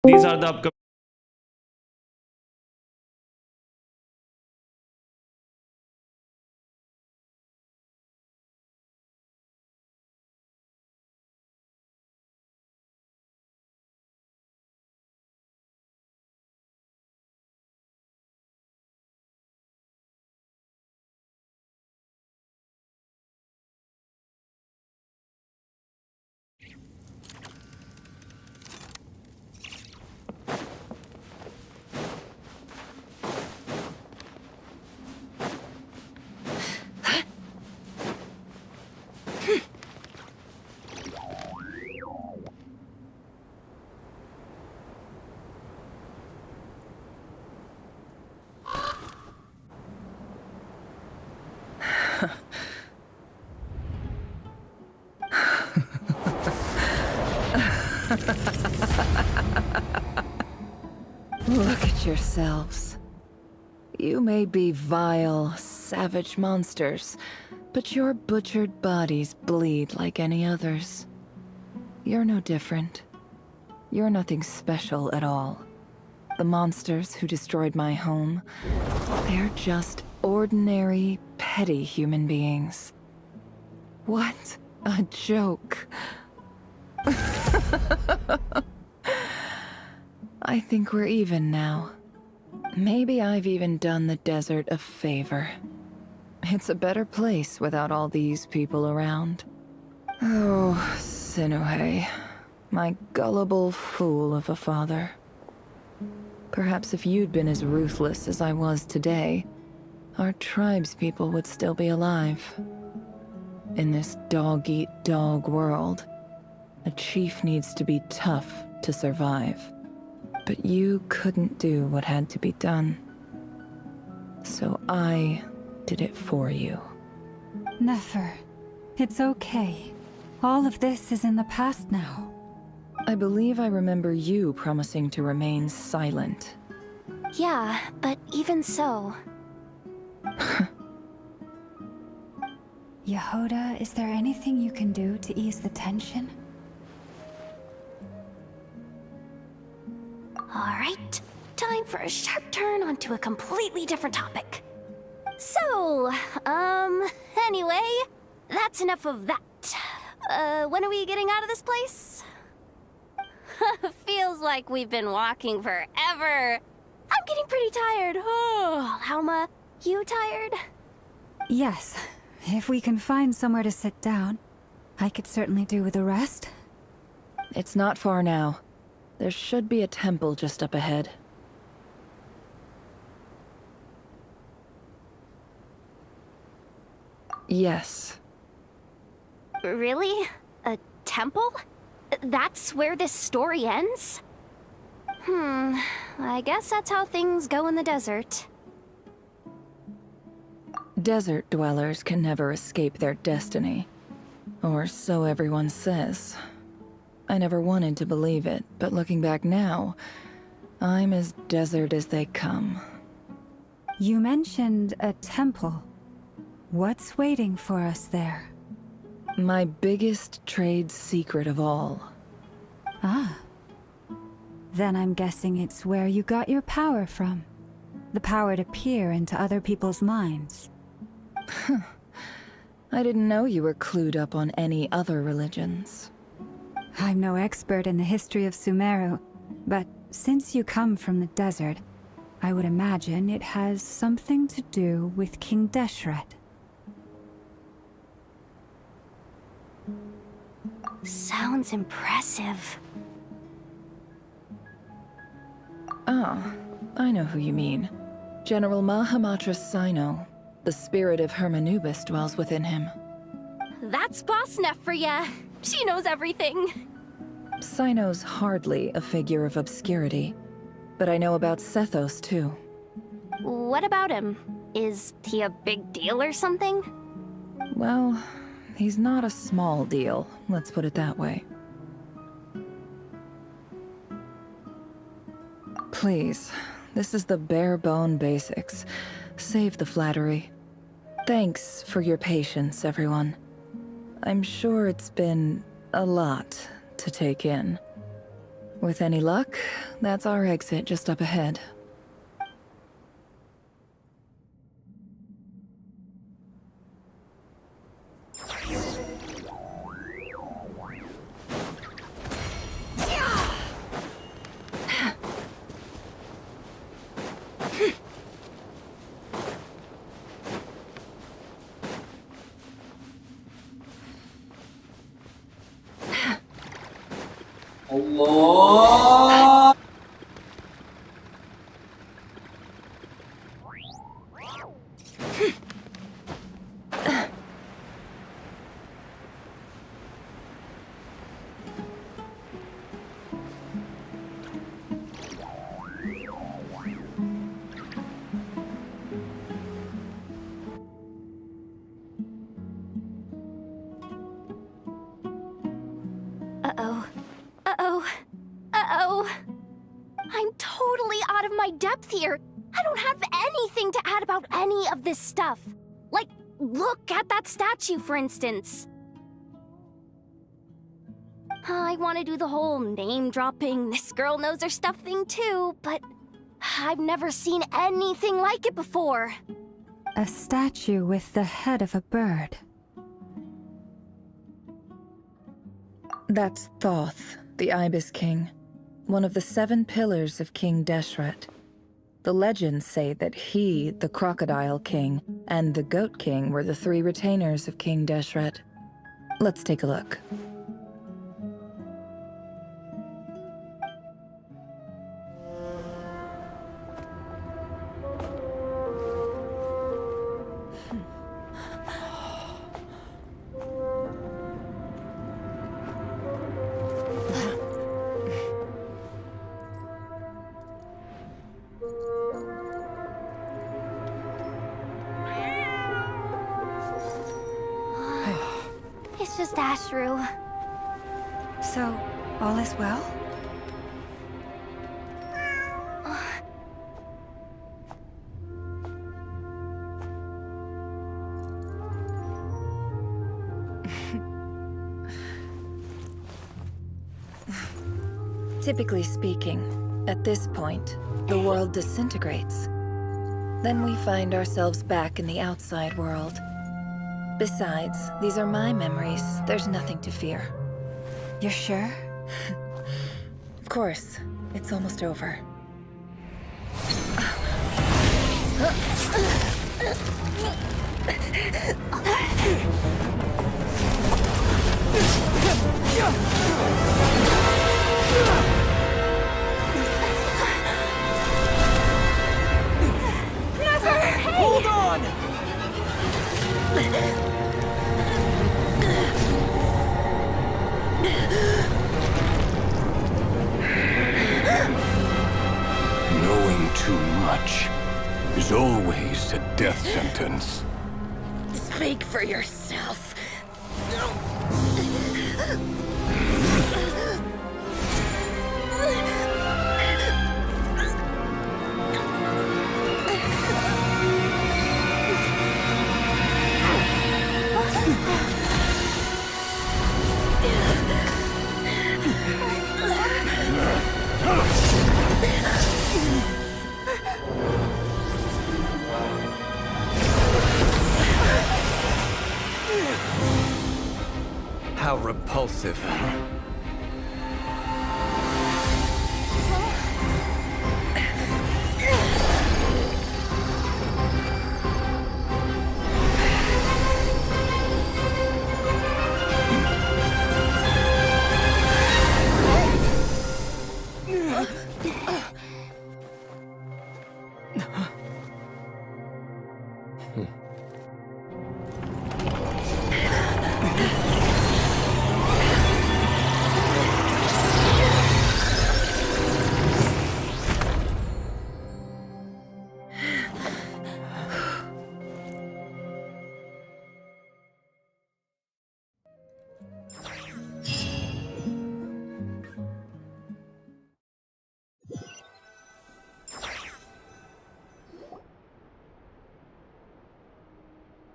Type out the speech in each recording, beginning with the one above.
These are the upcoming. Look at yourselves. You may be vile, savage monsters, but your butchered bodies bleed like any others. You're no different. You're nothing special at all. The monsters who destroyed my home, they're just ordinary, petty human beings. What a joke. I think we're even now. Maybe I've even done the desert a favor. It's a better place without all these people around. Oh, Sinuhe, my gullible fool of a father. Perhaps if you'd been as ruthless as I was today, our tribespeople would still be alive. In this dog-eat-dog world, a chief needs to be tough to survive. But you couldn't do what had to be done. So I did it for you. Nefer, it's okay. All of this is in the past now. I believe I remember you promising to remain silent. Yeah, but even so... Yehoda, is there anything you can do to ease the tension? Alright, time for a sharp turn onto a completely different topic. So, anyway, that's enough of that. When are we getting out of this place? Feels like we've been walking forever. I'm getting pretty tired. Oh, Alma, you tired? Yes. If we can find somewhere to sit down, I could certainly do with a rest. It's not far now. There should be a temple just up ahead. Yes. Really? A temple? That's where this story ends? I guess that's how things go in the desert. Desert dwellers can never escape their destiny. Or so everyone says. I never wanted to believe it, but looking back now, I'm as desert as they come. You mentioned a temple. What's waiting for us there? My biggest trade secret of all. Ah. Then I'm guessing it's where you got your power from. The power to peer into other people's minds. I didn't know you were clued up on any other religions. I'm no expert in the history of Sumeru, but since you come from the desert, I would imagine it has something to do with King Deshret. Sounds impressive. Oh, I know who you mean. General Mahamatra Sino. The spirit of Hermanubis dwells within him. That's Boss Neff for ya. She knows everything. Sino's hardly a figure of obscurity, but I know about Sethos too. What about him? Is he a big deal or something? Well, he's not a small deal, let's put it that way. Please, this is the bare-bone basics. Save the flattery. Thanks for your patience, everyone. I'm sure it's been a lot to take in. With any luck, that's our exit just up ahead. Allah. Uh-oh. Uh-oh. Uh-oh. I'm totally out of my depth here. I don't have anything to add about any of this stuff. Like, look at that statue, for instance. I want to do the whole name-dropping, this girl knows her stuff thing too, but I've never seen anything like it before. A statue with the head of a bird. That's Thoth, the Ibis King, one of the 7 pillars of King Deshret. The legends say that he, the Crocodile King, and the Goat King were the 3 retainers of King Deshret. Let's take a look. It's just Ashru. So, all is well? Typically speaking, at this point, the world disintegrates. Then we find ourselves back in the outside world. Besides, these are my memories. There's nothing to fear. You're sure? Of course. It's almost over. Hold on! Knowing too much is always a death sentence. Speak for yourself. How repulsive.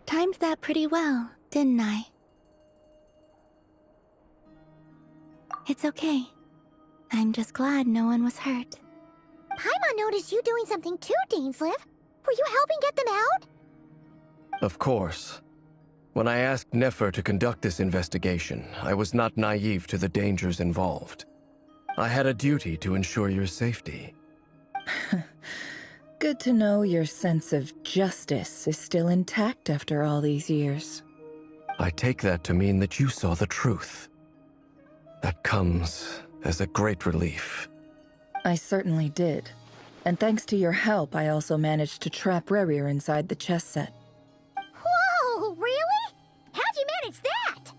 Timed that pretty well, didn't I? It's okay. I'm just glad no one was hurt. Paimon noticed you doing something too, Dainsleif. Were you helping get them out? Of course. When I asked Nefer to conduct this investigation, I was not naive to the dangers involved. I had a duty to ensure your safety. Good to know your sense of justice is still intact after all these years. I take that to mean that you saw the truth. That comes as a great relief. I certainly did. And thanks to your help, I also managed to trap Rerir inside the chess set. Whoa, really? How'd you manage that?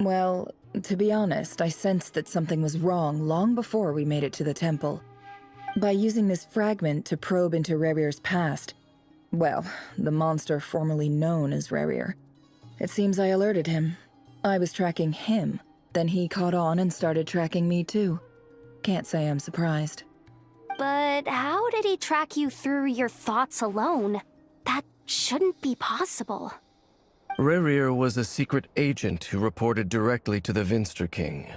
Well, to be honest, I sensed that something was wrong long before we made it to the temple. By using this fragment to probe into Rerir's past, well, the monster formerly known as Rerir, it seems I alerted him. I was tracking him, then he caught on and started tracking me too. Can't say I'm surprised. But how did he track you through your thoughts alone? That shouldn't be possible. Rerir was a secret agent who reported directly to the Vinster King.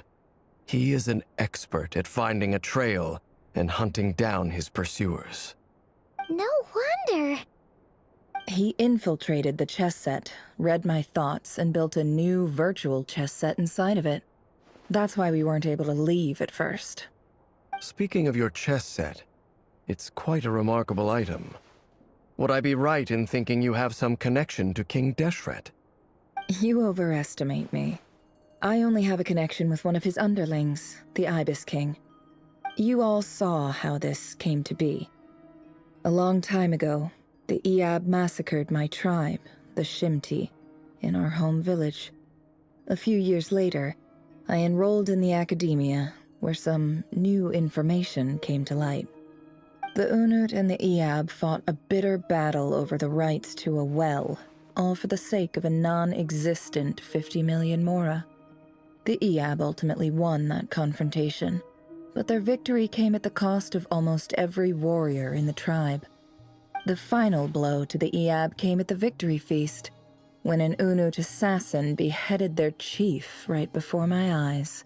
He is an expert at finding a trail and hunting down his pursuers. No wonder. He infiltrated the chess set, read my thoughts, and built a new virtual chess set inside of it. That's why we weren't able to leave at first. Speaking of your chess set, it's quite a remarkable item. Would I be right in thinking you have some connection to King Deshret? You overestimate me. I only have a connection with one of his underlings, the Ibis King. You all saw how this came to be. A long time ago, the Iab massacred my tribe, the Shimti, in our home village. A few years later, I enrolled in the academia, where some new information came to light. The Unut and the Iab fought a bitter battle over the rights to a well, all for the sake of a non-existent 50 million mora. The Iab ultimately won that confrontation, but their victory came at the cost of almost every warrior in the tribe. The final blow to the Iab came at the victory feast, when an Unut assassin beheaded their chief right before my eyes.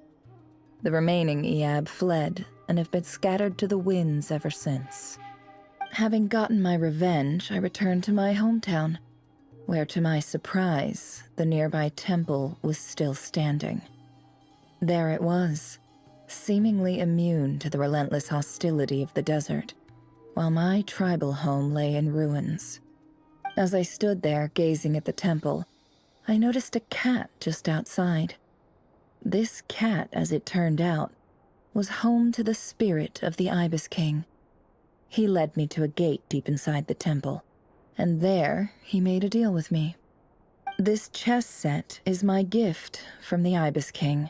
The remaining Iab fled and have been scattered to the winds ever since. Having gotten my revenge, I returned to my hometown, where to my surprise, the nearby temple was still standing. There it was, seemingly immune to the relentless hostility of the desert, while my tribal home lay in ruins. As I stood there gazing at the temple, I noticed a cat just outside. This cat, as it turned out, was home to the spirit of the Ibis King. He led me to a gate deep inside the temple, and there he made a deal with me. This chess set is my gift from the Ibis King.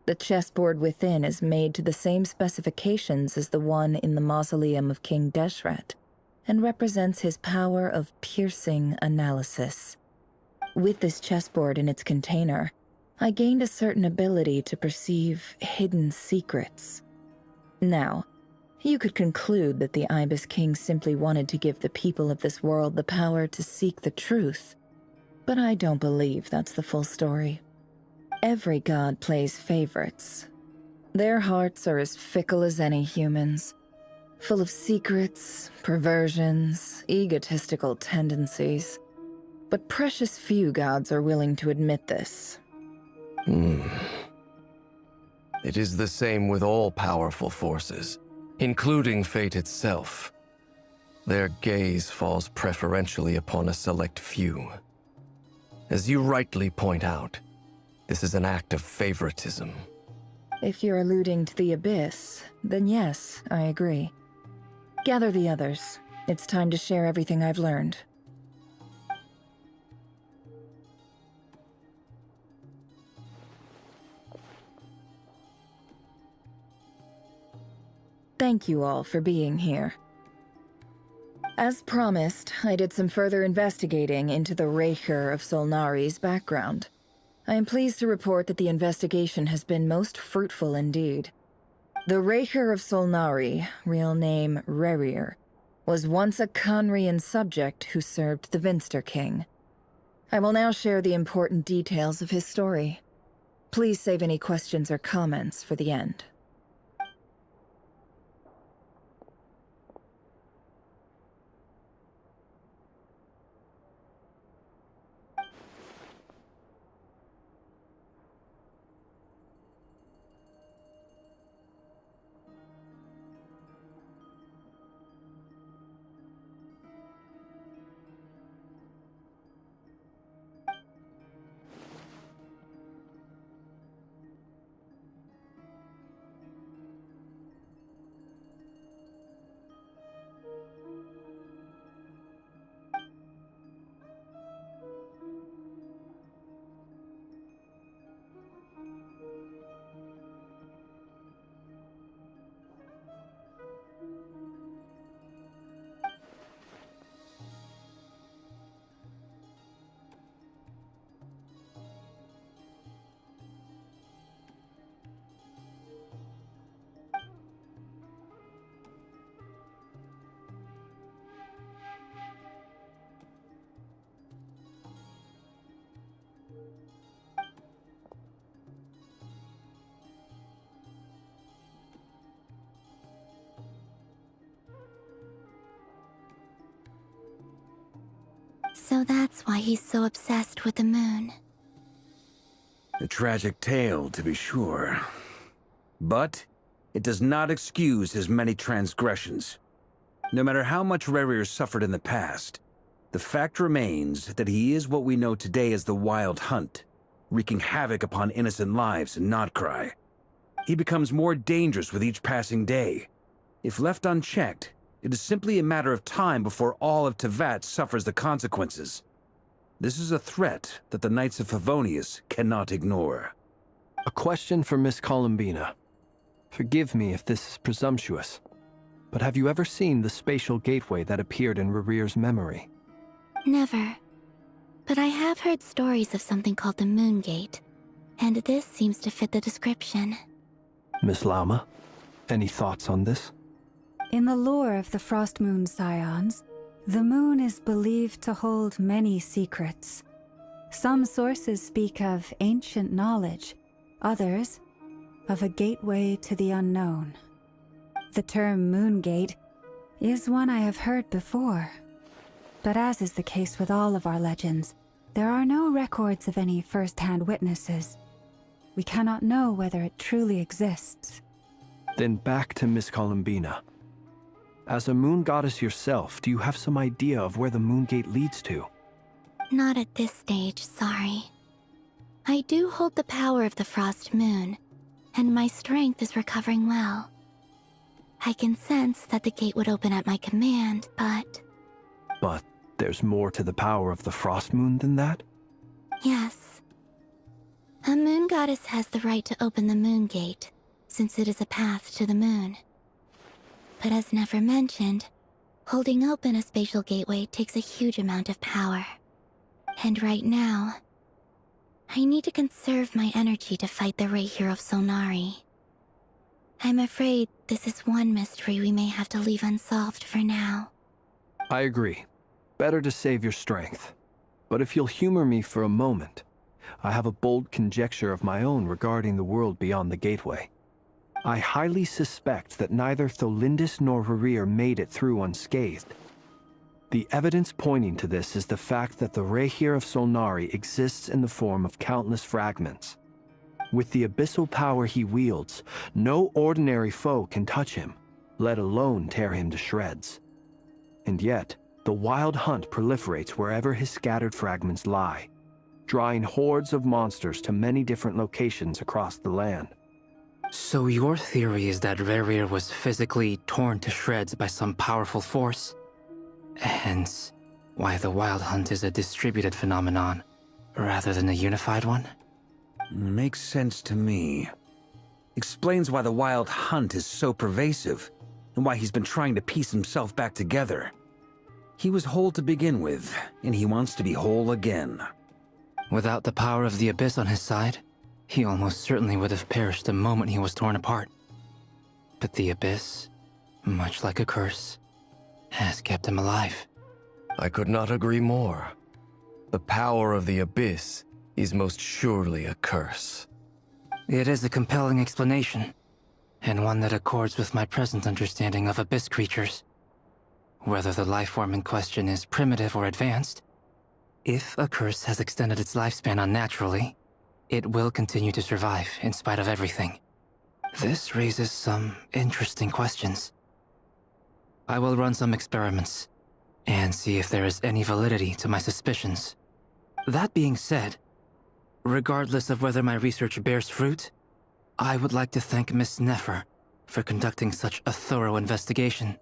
The chessboard within is made to the same specifications as the one in the mausoleum of King Deshret, and represents his power of piercing analysis. With this chessboard in its container, I gained a certain ability to perceive hidden secrets. Now, you could conclude that the Ibis King simply wanted to give the people of this world the power to seek the truth, but I don't believe that's the full story. Every god plays favorites. Their hearts are as fickle as any human's, full of secrets, perversions, egotistical tendencies. But precious few gods are willing to admit this. It is the same with all powerful forces, including fate itself. Their gaze falls preferentially upon a select few. As you rightly point out, this is an act of favoritism. If you're alluding to the Abyss, then yes, I agree. Gather the others. It's time to share everything I've learned. Thank you all for being here. As promised, I did some further investigating into the Raker of Solnari's background. I am pleased to report that the investigation has been most fruitful indeed. The Raker of Solnari, real name Rerir, was once a Conrian subject who served the Vinster King. I will now share the important details of his story. Please save any questions or comments for the end. So that's why he's so obsessed with the moon. A tragic tale, to be sure. But it does not excuse his many transgressions. No matter how much Rerir suffered in the past, the fact remains that he is what we know today as the Wild Hunt, wreaking havoc upon innocent lives in Notcry. He becomes more dangerous with each passing day. If left unchecked, it is simply a matter of time before all of Tevat suffers the consequences. This is a threat that the Knights of Favonius cannot ignore. A question for Miss Columbina. Forgive me if this is presumptuous, but have you ever seen the spatial gateway that appeared in Rerir's memory? Never. But I have heard stories of something called the Moon Gate, and this seems to fit the description. Miss Lauma, any thoughts on this? In the lore of the Frost Moon Scions, the moon is believed to hold many secrets. Some sources speak of ancient knowledge, others of a gateway to the unknown. The term Moon Gate is one I have heard before, but as is the case with all of our legends, there are no records of any first-hand witnesses. We cannot know whether it truly exists. Then back to Miss Columbina. As a moon goddess yourself, do you have some idea of where the Moon Gate leads to? Not at this stage, sorry. I do hold the power of the Frost Moon, and my strength is recovering well. I can sense that the gate would open at my command, but... But there's more to the power of the Frost Moon than that? Yes. A moon goddess has the right to open the Moon Gate, since it is a path to the moon. But as never mentioned, holding open a spatial gateway takes a huge amount of power. And right now, I need to conserve my energy to fight the Rahier of Solnari. I'm afraid this is one mystery we may have to leave unsolved for now. I agree. Better to save your strength. But if you'll humor me for a moment, I have a bold conjecture of my own regarding the world beyond the gateway. I highly suspect that neither Tholindis nor Rerir made it through unscathed. The evidence pointing to this is the fact that the Rahier of Solnari exists in the form of countless fragments. With the abyssal power he wields, no ordinary foe can touch him, let alone tear him to shreds. And yet, the Wild Hunt proliferates wherever his scattered fragments lie, drawing hordes of monsters to many different locations across the land. So your theory is that Rerir was physically torn to shreds by some powerful force? Hence, why the Wild Hunt is a distributed phenomenon, rather than a unified one? Makes sense to me. Explains why the Wild Hunt is so pervasive, and why he's been trying to piece himself back together. He was whole to begin with, and he wants to be whole again. Without the power of the Abyss on his side, he almost certainly would have perished the moment he was torn apart. But the Abyss, much like a curse, has kept him alive. I could not agree more. The power of the Abyss is most surely a curse. It is a compelling explanation, and one that accords with my present understanding of Abyss creatures. Whether the life form in question is primitive or advanced, if a curse has extended its lifespan unnaturally, it will continue to survive in spite of everything. This raises some interesting questions. I will run some experiments and see if there is any validity to my suspicions. That being said, regardless of whether my research bears fruit, I would like to thank Miss Nefer for conducting such a thorough investigation.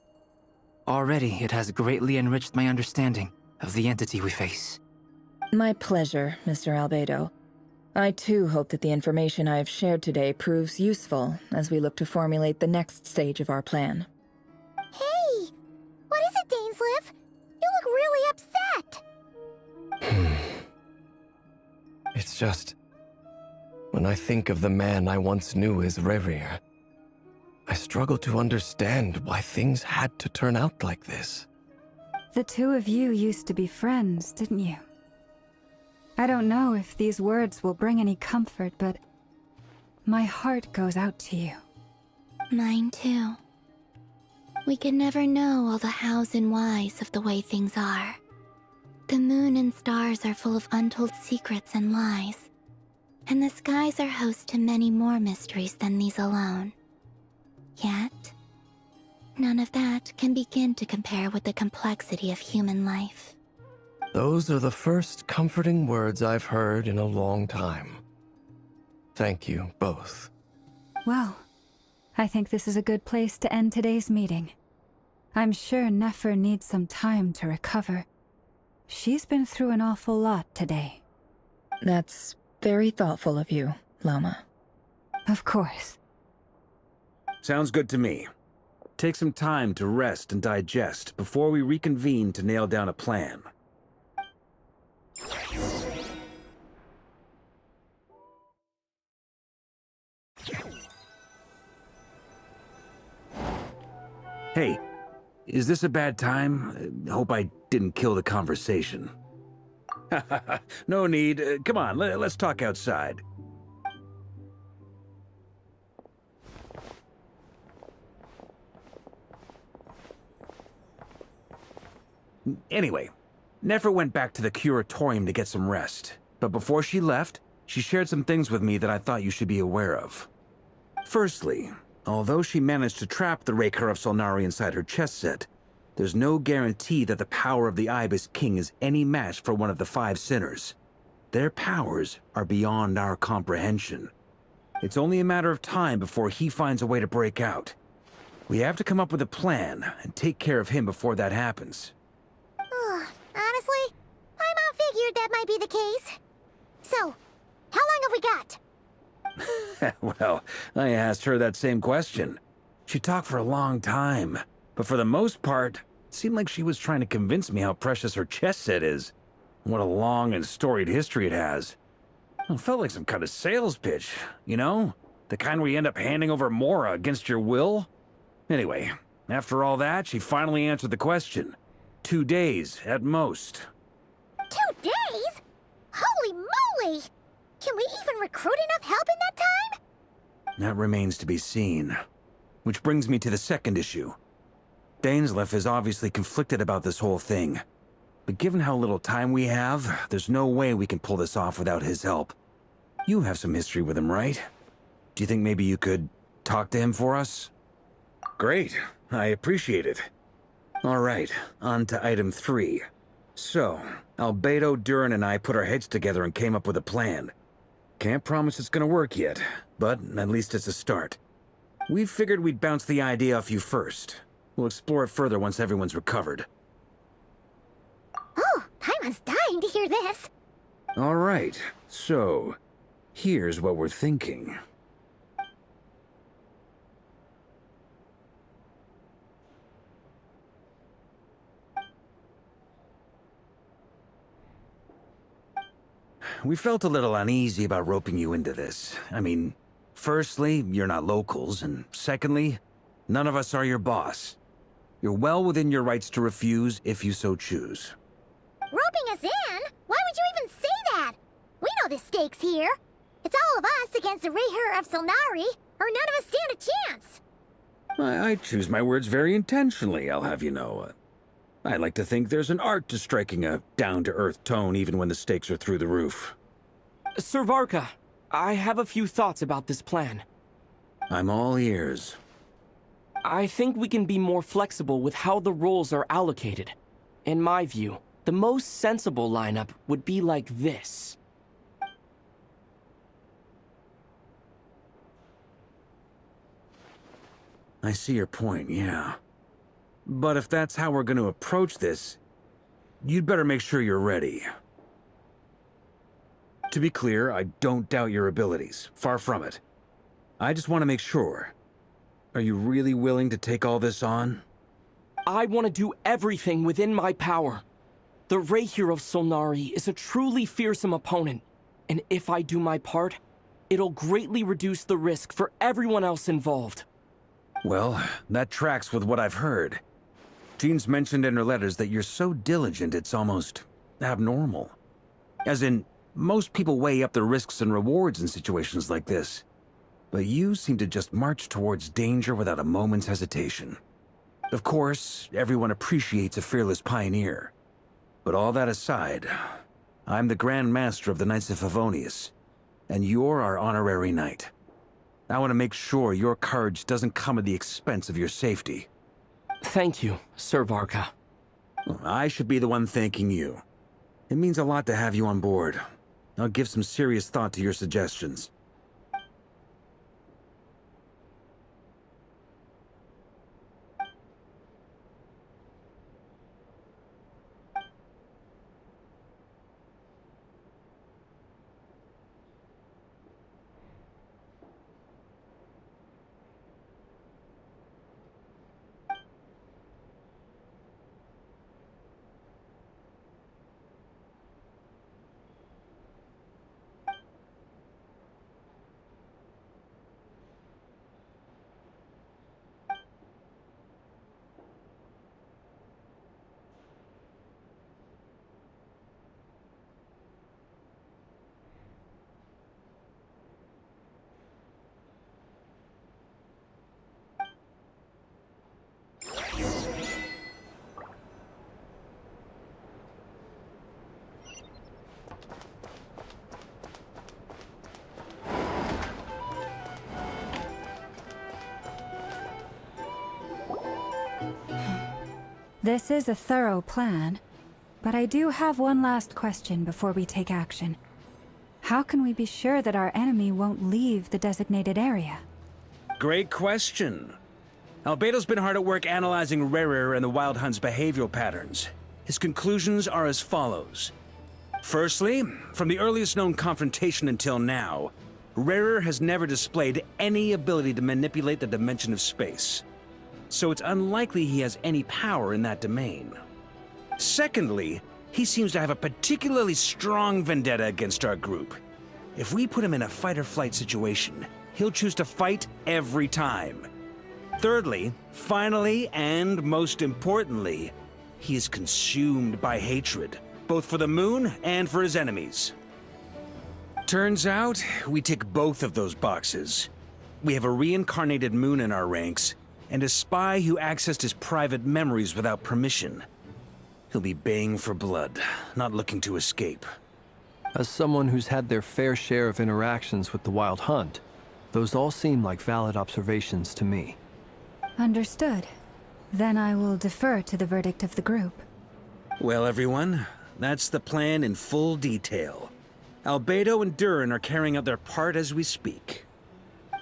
Already, it has greatly enriched my understanding of the entity we face. My pleasure, Mr. Albedo. I too hope that the information I have shared today proves useful as we look to formulate the next stage of our plan. Hey! What is it, Dainsleif? You look really upset! It's just... when I think of the man I once knew as Rerir, I struggle to understand why things had to turn out like this. The two of you used to be friends, didn't you? I don't know if these words will bring any comfort, but my heart goes out to you. Mine too. We can never know all the hows and whys of the way things are. The moon and stars are full of untold secrets and lies, and the skies are host to many more mysteries than these alone. Yet, none of that can begin to compare with the complexity of human life. Those are the first comforting words I've heard in a long time. Thank you, both. Well, I think this is a good place to end today's meeting. I'm sure Nefer needs some time to recover. She's been through an awful lot today. That's very thoughtful of you, Loma. Of course. Sounds good to me. Take some time to rest and digest before we reconvene to nail down a plan. Hey, is this a bad time? Hope I didn't kill the conversation. No need. Come on, let's talk outside. Anyway, Nefer went back to the curatorium to get some rest. But before she left, she shared some things with me that I thought you should be aware of. Firstly, although she managed to trap the Raker of Solnari inside her chess set, there's no guarantee that the power of the Ibis King is any match for one of the 5 sinners. Their powers are beyond our comprehension. It's only a matter of time before he finds a way to break out. We have to come up with a plan and take care of him before that happens. Honestly, my mom figured that might be the case. So, how long have we got? Well, I asked her that same question. She talked for a long time, but for the most part, it seemed like she was trying to convince me how precious her chess set is. What a long and storied history it has. It felt like some kind of sales pitch, you know? The kind where you end up handing over Mora against your will? Anyway, after all that, she finally answered the question. 2 days, at most. 2 days? Holy moly! Can we even recruit enough help in that time? That remains to be seen. Which brings me to the second issue. Dainsleif is obviously conflicted about this whole thing. But given how little time we have, there's no way we can pull this off without his help. You have some history with him, right? Do you think maybe you could talk to him for us? Great. I appreciate it. All right, on to item 3. So, Albedo, Durin, and I put our heads together and came up with a plan. Can't promise it's gonna work yet, but at least it's a start. We figured we'd bounce the idea off you first. We'll explore it further once everyone's recovered. Oh, Paimon's dying to hear this. All right, so here's what we're thinking. We felt a little uneasy about roping you into this. I mean, firstly, you're not locals, and secondly, none of us are your boss. You're well within your rights to refuse if you so choose. Roping us in? Why would you even say that? We know the stakes here. It's all of us against the Rayher of Solnari, or none of us stand a chance. I choose my words very intentionally, I'll have you know. I like to think there's an art to striking a down-to-earth tone even when the stakes are through the roof. Sir Varka, I have a few thoughts about this plan. I'm all ears. I think we can be more flexible with how the roles are allocated. In my view, the most sensible lineup would be like this. I see your point, yeah. But if that's how we're going to approach this, you'd better make sure you're ready. To be clear, I don't doubt your abilities. Far from it. I just want to make sure. Are you really willing to take all this on? I want to do everything within my power. The Rayher of Solnari is a truly fearsome opponent, and if I do my part, it'll greatly reduce the risk for everyone else involved. Well, that tracks with what I've heard. Jean's mentioned in her letters that you're so diligent it's almost abnormal. As in, most people weigh up the risks and rewards in situations like this. But you seem to just march towards danger without a moment's hesitation. Of course, everyone appreciates a fearless pioneer. But all that aside, I'm the Grand Master of the Knights of Favonius, and you're our honorary knight. I want to make sure your courage doesn't come at the expense of your safety. Thank you, Sir Varka. I should be the one thanking you. It means a lot to have you on board. I'll give some serious thought to your suggestions. This is a thorough plan, but I do have one last question before we take action. How can we be sure that our enemy won't leave the designated area? Great question. Albedo's been hard at work analyzing Rerir and the Wild Hunt's behavioral patterns. His conclusions are as follows. Firstly, from the earliest known confrontation until now, Rerir has never displayed any ability to manipulate the dimension of space. So it's unlikely he has any power in that domain. Secondly, he seems to have a particularly strong vendetta against our group. If we put him in a fight-or-flight situation, he'll choose to fight every time. Thirdly, finally, and most importantly, he is consumed by hatred, both for the moon and for his enemies. Turns out, we tick both of those boxes. We have a reincarnated moon in our ranks, and a spy who accessed his private memories without permission. He'll be baying for blood, not looking to escape. As someone who's had their fair share of interactions with the Wild Hunt, those all seem like valid observations to me. Understood. Then I will defer to the verdict of the group. Well, everyone, that's the plan in full detail. Albedo and Durin are carrying out their part as we speak.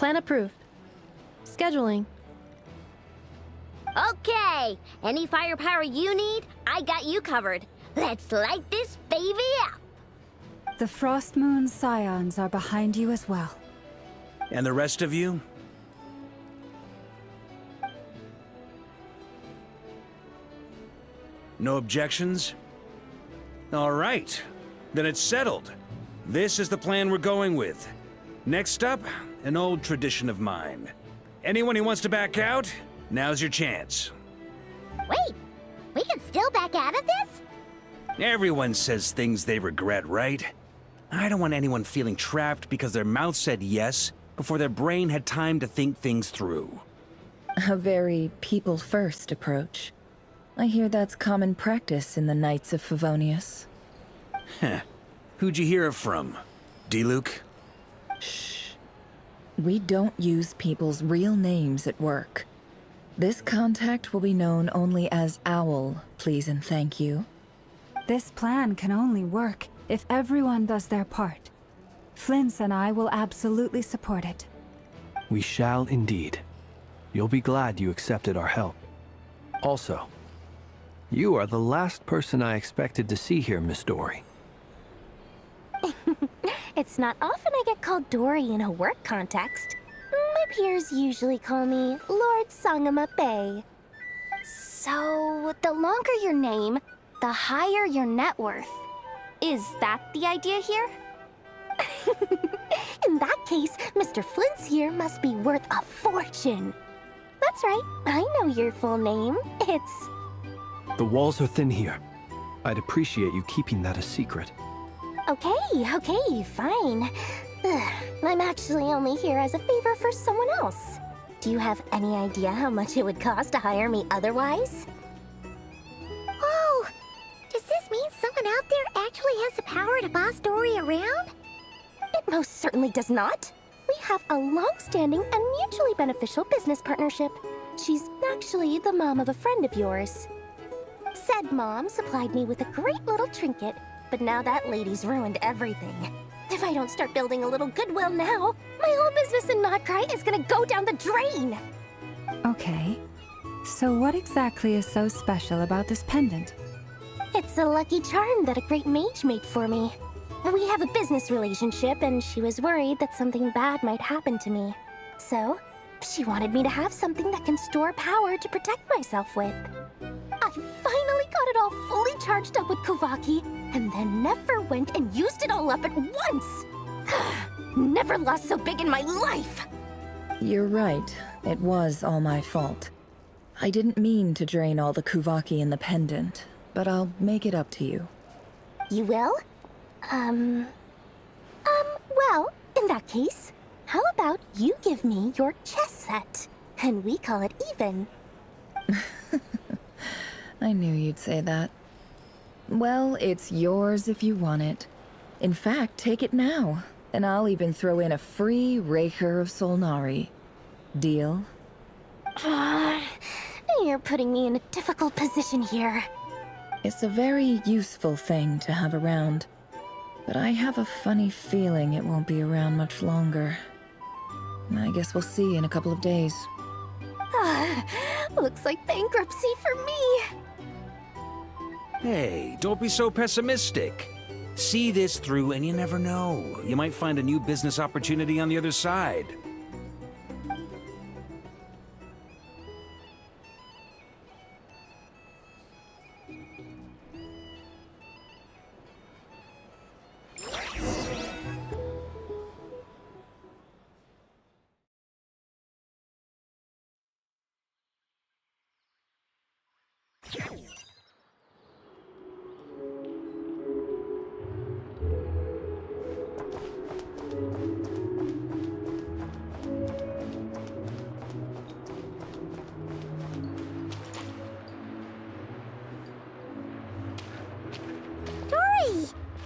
Plan approved. Scheduling. Okay, any firepower you need, I got you covered. Let's light this baby up. The Frost Moon Scions are behind you as well. And the rest of you? No objections? All right, then it's settled. This is the plan we're going with. Next up, an old tradition of mine. Anyone who wants to back out, now's your chance. Wait, we can still back out of this? Everyone says things they regret, right? I don't want anyone feeling trapped because their mouth said yes before their brain had time to think things through. A very people-first approach. I hear that's common practice in the Knights of Favonius. Heh. Who'd you hear it from? D-Luke? Shh. We don't use people's real names at work. This contact will be known only as Owl, please and thank you. This plan can only work if everyone does their part. Flint's and I will absolutely support it. We shall indeed. You'll be glad you accepted our help. Also, you are the last person I expected to see here, Miss Dory. It's not often I get called Dory in a work context. My peers usually call me Lord Sangamabe. So, the longer your name, the higher your net worth. Is that the idea here? In that case, Mr. Flint's here must be worth a fortune. That's right, I know your full name. It's... The walls are thin here. I'd appreciate you keeping that a secret. Okay, fine. I'm actually only here as a favor for someone else. Do you have any idea how much it would cost to hire me otherwise? Oh, does this mean actually has the power to boss Dory around? It most certainly does not. We have a long-standing and mutually beneficial business partnership. She's actually the mom of a friend of yours. Said mom supplied me with a great little trinket, but now that lady's ruined everything. If I don't start building a little goodwill now, my whole business in Notcry is gonna go down the drain! Okay. So what exactly is so special about this pendant? It's a lucky charm that a great mage made for me. We have a business relationship, and she was worried that something bad might happen to me. So, she wanted me to have something that can store power to protect myself with. I finally got it all fully charged up with Kuvaki, and then never went and used it all up at once! Never lost so big in my life! You're right. It was all my fault. I didn't mean to drain all the Kuvaki in the pendant, but I'll make it up to you. You will? Well, in that case, how about you give me your chess set, and we call it even? I knew you'd say that. Well, it's yours if you want it. In fact, take it now, and I'll even throw in a free Raker of Solnari. Deal? You're putting me in a difficult position here. It's a very useful thing to have around, but I have a funny feeling it won't be around much longer. I guess we'll see in a couple of days. Looks like bankruptcy for me. Hey, don't be so pessimistic. See this through and you never know. You might find a new business opportunity on the other side.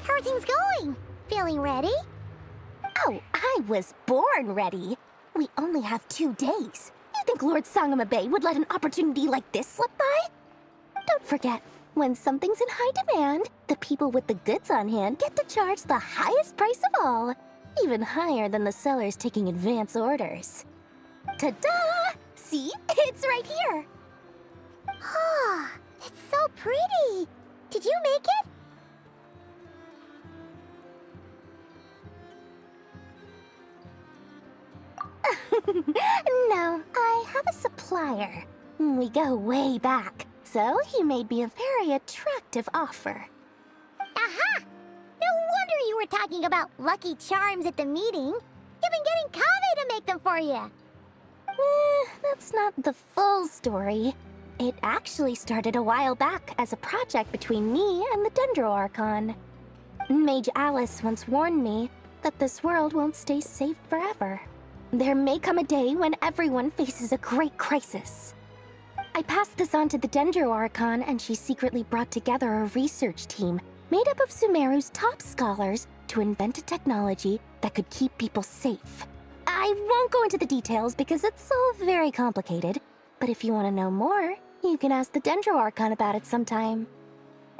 How are things going? Feeling ready? Oh, I was born ready. We only have 2 days. You think Lord Sangamabe would let an opportunity like this slip by? Don't forget, when something's in high demand, the people with the goods on hand get to charge the highest price of all, even higher than the sellers taking advance orders. Ta-da! See? It's right here. Ah, it's so pretty. Did you make it? No, I have a supplier. We go way back, so he made me a very attractive offer. Aha! No wonder you were talking about lucky charms at the meeting. You've been getting Kaveh to make them for you. That's not the full story. It actually started a while back as a project between me and the Dendro Archon. Mage Alice once warned me that this world won't stay safe forever. There may come a day when everyone faces a great crisis. I passed this on to the Dendro Archon, and she secretly brought together a research team made up of Sumeru's top scholars to invent a technology that could keep people safe. I won't go into the details because it's all very complicated, but if you want to know more, you can ask the Dendro Archon about it sometime.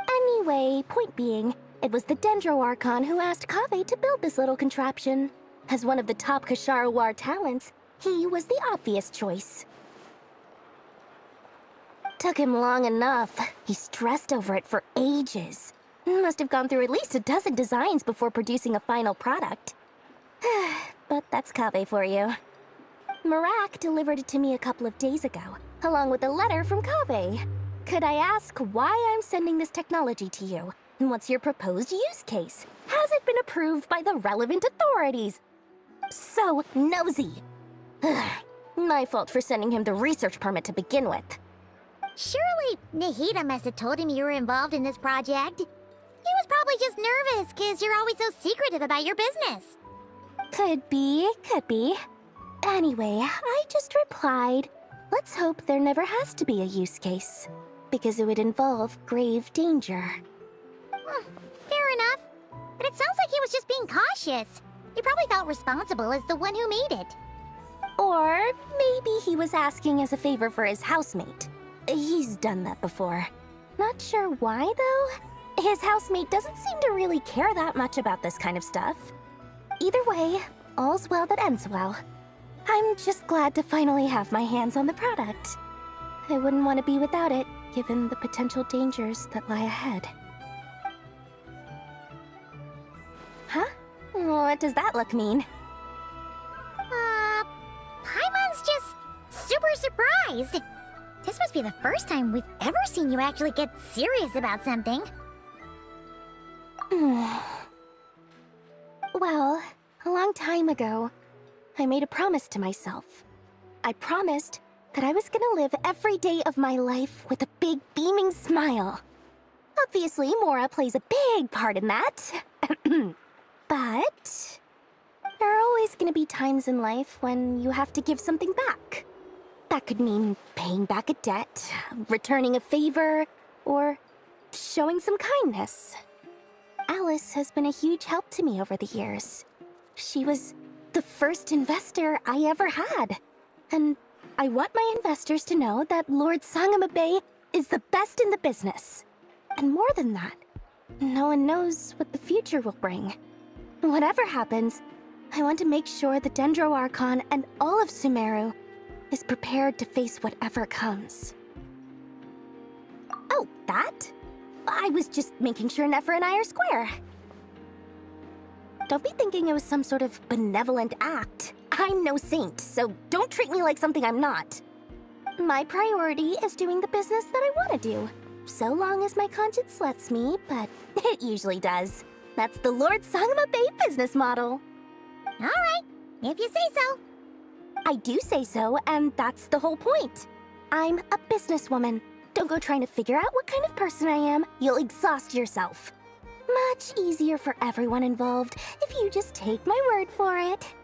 Anyway, point being, it was the Dendro Archon who asked Kaveh to build this little contraption. As one of the top Kasharawar talents, he was the obvious choice. Took him long enough. He stressed over it for ages. Must have gone through at least a dozen designs before producing a final product. But that's Kaveh for you. Marak delivered it to me a couple of days ago, along with a letter from Kaveh. Could I ask why I'm sending this technology to you? And what's your proposed use case? Has it been approved by the relevant authorities? So nosy. My fault for sending him the research permit to begin with. Surely Nahida must have told him you were involved in this project. He was probably just nervous because you're always so secretive about your business. Could be. Anyway, I just replied, let's hope there never has to be a use case, because it would involve grave danger. Fair enough. But it sounds like he was just being cautious. He probably felt responsible as the one who made it. Or maybe he was asking as a favor for his housemate. He's done that before. Not sure why, though. His housemate doesn't seem to really care that much about this kind of stuff. Either way, all's well that ends well. I'm just glad to finally have my hands on the product. I wouldn't want to be without it, given the potential dangers that lie ahead. Huh? What does that look mean? Paimon's just super surprised. This must be the first time we've ever seen you actually get serious about something. Well, a long time ago, I made a promise to myself. I promised that I was gonna live every day of my life with a big beaming smile. Obviously, Mora plays a big part in that. But there are always gonna be times in life when you have to give something back. That could mean paying back a debt, returning a favor, or showing some kindness. Alice has been a huge help to me over the years. She was the first investor I ever had. And I want my investors to know that Lord Sangama Bay is the best in the business. And more than that, no one knows what the future will bring. Whatever happens, I want to make sure the Dendro Archon and all of Sumeru is prepared to face whatever comes. Oh, that? I was just making sure Nefer and I are square. Don't be thinking it was some sort of benevolent act. I'm no saint, so don't treat me like something I'm not. My priority is doing the business that I want to do, so long as my conscience lets me, but it usually does. That's the Lord Sangama Bay business model. All right, if you say so. I do say so, and that's the whole point. I'm a businesswoman. Don't go trying to figure out what kind of person I am. You'll exhaust yourself. Much easier for everyone involved if you just take my word for it.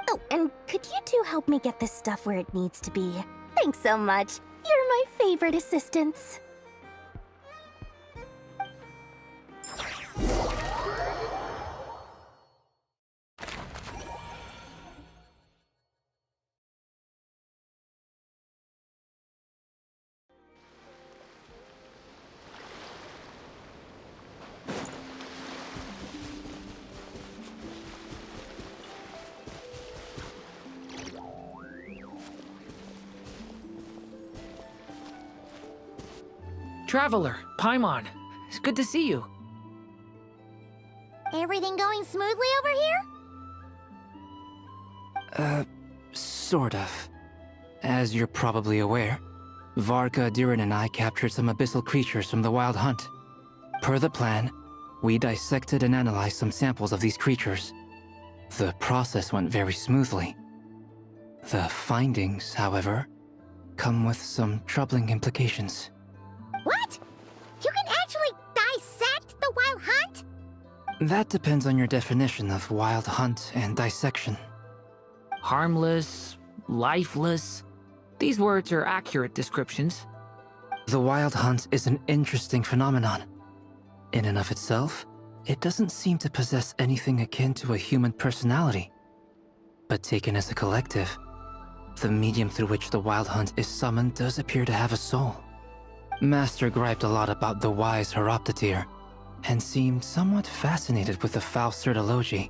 Oh, and could you two help me get this stuff where it needs to be? Thanks so much. You're my favorite assistants. Traveler, Paimon, it's good to see you. Everything going smoothly over here? Sort of. As you're probably aware, Varka, Diren, and I captured some abyssal creatures from the Wild Hunt. Per the plan, we dissected and analyzed some samples of these creatures. The process went very smoothly. The findings, however, come with some troubling implications. What? You can actually dissect the Wild Hunt? That depends on your definition of Wild Hunt and dissection. Harmless, lifeless. These words are accurate descriptions. The Wild Hunt is an interesting phenomenon. In and of itself, it doesn't seem to possess anything akin to a human personality. But taken as a collective, the medium through which the Wild Hunt is summoned does appear to have a soul. Master griped a lot about the wise Horoptotire, and seemed somewhat fascinated with the Faust Certology.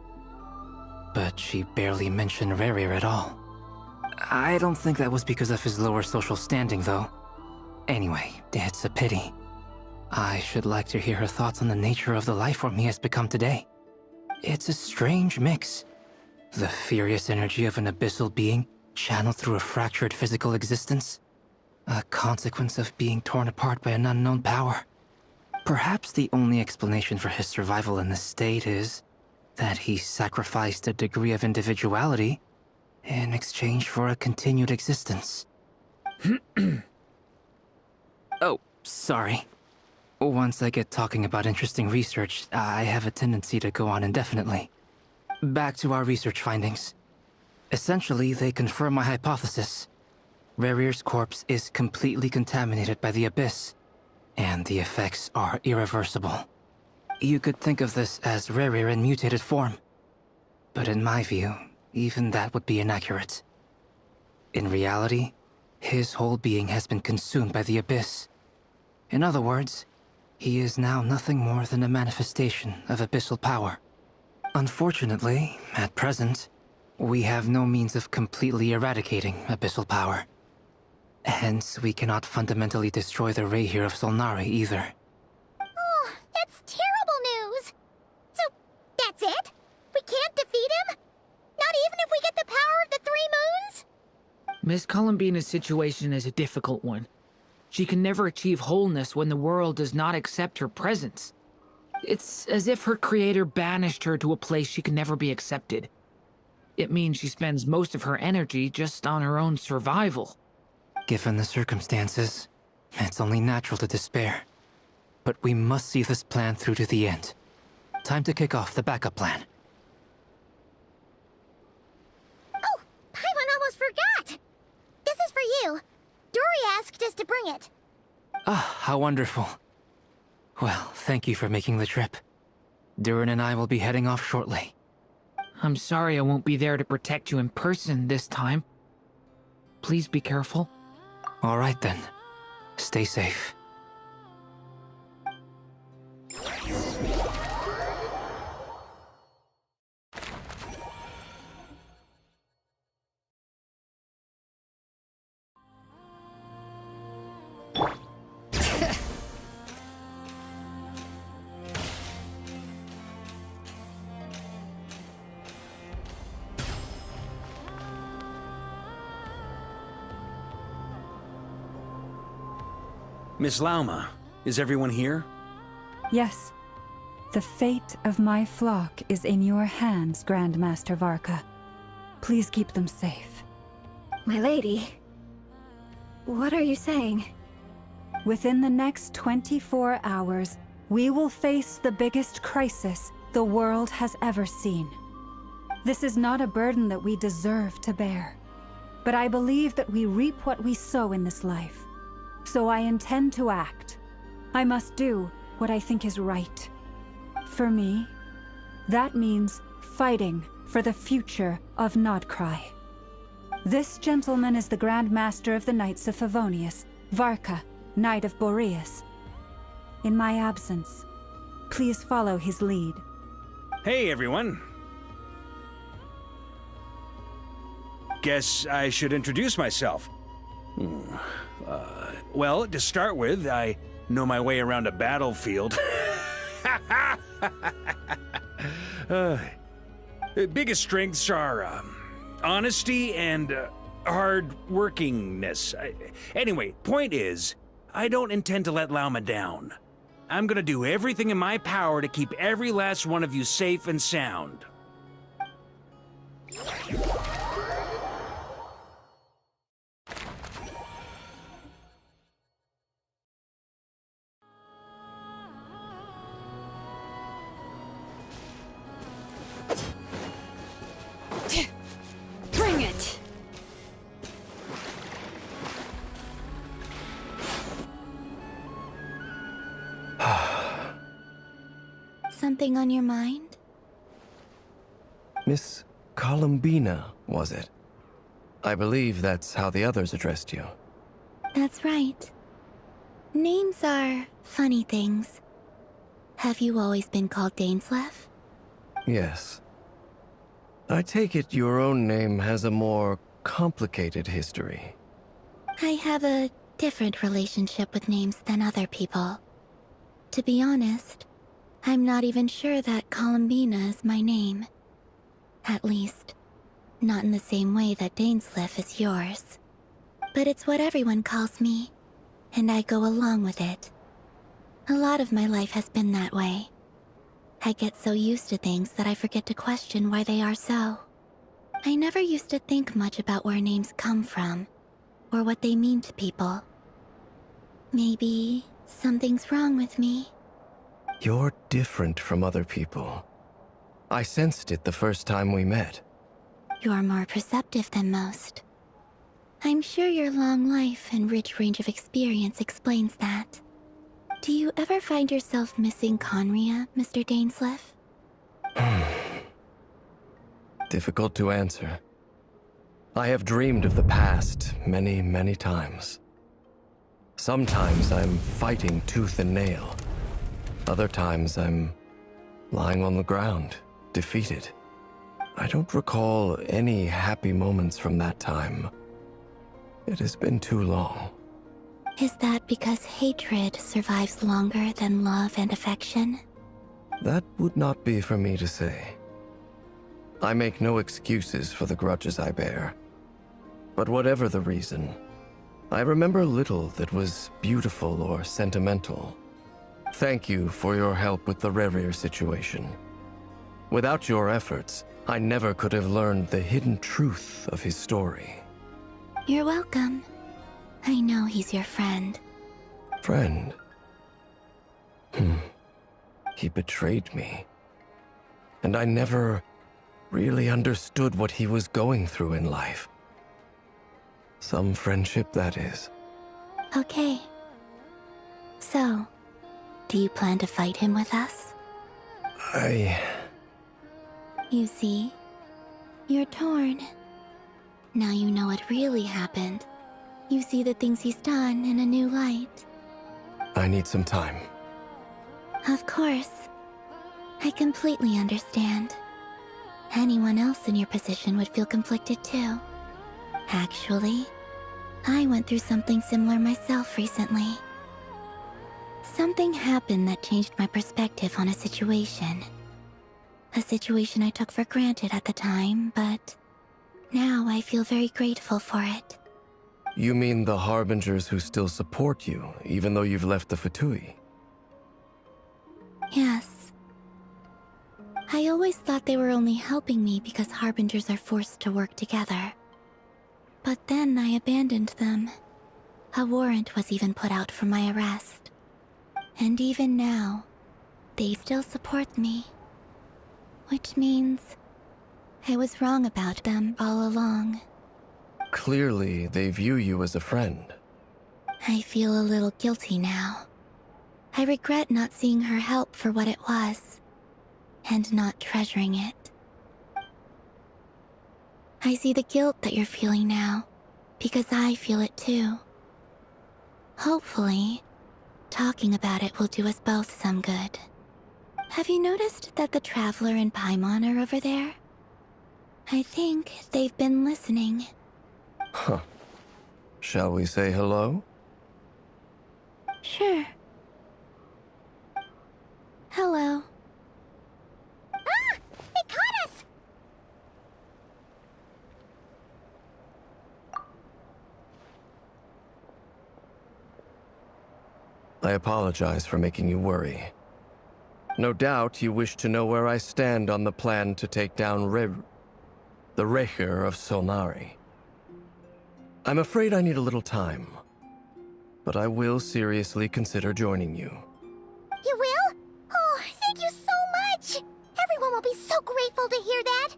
But she barely mentioned Rerir at all. I don't think that was because of his lower social standing, though. Anyway, it's a pity. I should like to hear her thoughts on the nature of the lifeform he has become today. It's a strange mix. The furious energy of an abyssal being channeled through a fractured physical existence. A consequence of being torn apart by an unknown power. Perhaps the only explanation for his survival in this state is that he sacrificed a degree of individuality in exchange for a continued existence. Oh, sorry. Once I get talking about interesting research, I have a tendency to go on indefinitely. Back to our research findings. Essentially, they confirm my hypothesis. Rerir's corpse is completely contaminated by the Abyss, and the effects are irreversible. You could think of this as Rerir in mutated form. But in my view, even that would be inaccurate. In reality, his whole being has been consumed by the Abyss. In other words, he is now nothing more than a manifestation of abyssal power. Unfortunately, at present, we have no means of completely eradicating abyssal power. Hence, we cannot fundamentally destroy the Reihir of Solnari either. Oh, that's terrible news! So, that's it? We can't defeat him? Not even if we get the power of the Three Moons? Miss Columbina's situation is a difficult one. She can never achieve wholeness when the world does not accept her presence. It's as if her creator banished her to a place she can never be accepted. It means she spends most of her energy just on her own survival. Given the circumstances, it's only natural to despair. But we must see this plan through to the end. Time to kick off the backup plan. Oh, Paimon almost forgot! This is for you. Dory asked us to bring it. Ah, how wonderful. Well, thank you for making the trip. Durin and I will be heading off shortly. I'm sorry I won't be there to protect you in person this time. Please be careful. All right then. Stay safe. Miss Lauma, is everyone here? Yes. The fate of my flock is in your hands, Grandmaster Varka. Please keep them safe. My lady, what are you saying? Within the next 24 hours, we will face the biggest crisis the world has ever seen. This is not a burden that we deserve to bear, but I believe that we reap what we sow in this life. So I intend to act. I must do what I think is right. For me, that means fighting for the future of Nodcry. This gentleman is the Grand Master of the Knights of Favonius, Varka, Knight of Boreas. In my absence, please follow his lead. Hey, everyone. Guess I should introduce myself. Well, to start with, I know my way around a battlefield. Biggest strengths are honesty and hard-workingness. Anyway, point is, I don't intend to let Lauma down. I'm gonna do everything in my power to keep every last one of you safe and sound. Bring it! Something on your mind? Miss Columbina, was it? I believe that's how the others addressed you. That's right. Names are funny things. Have you always been called Dainsleif? Yes. I take it your own name has a more complicated history. I have a different relationship with names than other people. To be honest, I'm not even sure that Columbina is my name. At least, not in the same way that Dainsleif is yours. But it's what everyone calls me, and I go along with it. A lot of my life has been that way. I get so used to things that I forget to question why they are so. I never used to think much about where names come from, or what they mean to people. Maybe something's wrong with me. You're different from other people. I sensed it the first time we met. You're more perceptive than most. I'm sure your long life and rich range of experience explains that. Do you ever find yourself missing Conria, Mr. Dainsleif? Difficult to answer. I have dreamed of the past many, many times. Sometimes I'm fighting tooth and nail. Other times I'm lying on the ground, defeated. I don't recall any happy moments from that time. It has been too long. Is that because hatred survives longer than love and affection? That would not be for me to say. I make no excuses for the grudges I bear. But whatever the reason, I remember little that was beautiful or sentimental. Thank you for your help with the Rerir situation. Without your efforts, I never could have learned the hidden truth of his story. You're welcome. I know he's your friend. Friend? He betrayed me. And I never really understood what he was going through in life. Some friendship, that is. Okay. So, do you plan to fight him with us? You see, you're torn. Now you know what really happened. You see the things he's done in a new light. I need some time. Of course. I completely understand. Anyone else in your position would feel conflicted too. Actually, I went through something similar myself recently. Something happened that changed my perspective on a situation. A situation I took for granted at the time, but now I feel very grateful for it. You mean the Harbingers who still support you, even though you've left the Fatui? Yes. I always thought they were only helping me because Harbingers are forced to work together. But then I abandoned them. A warrant was even put out for my arrest. And even now, they still support me. Which means I was wrong about them all along. Clearly, they view you as a friend. I feel a little guilty now. I regret not seeing her help for what it was, and not treasuring it. I see the guilt that you're feeling now, because I feel it too. Hopefully, talking about it will do us both some good. Have you noticed that the Traveler and Paimon are over there? I think they've been listening. Huh. Shall we say hello? Sure. Hello. Ah! They caught us! I apologize for making you worry. No doubt you wish to know where I stand on the plan to take down the Reir of Solnari. I'm afraid I need a little time, but I will seriously consider joining you. You will? Oh, thank you so much! Everyone will be so grateful to hear that!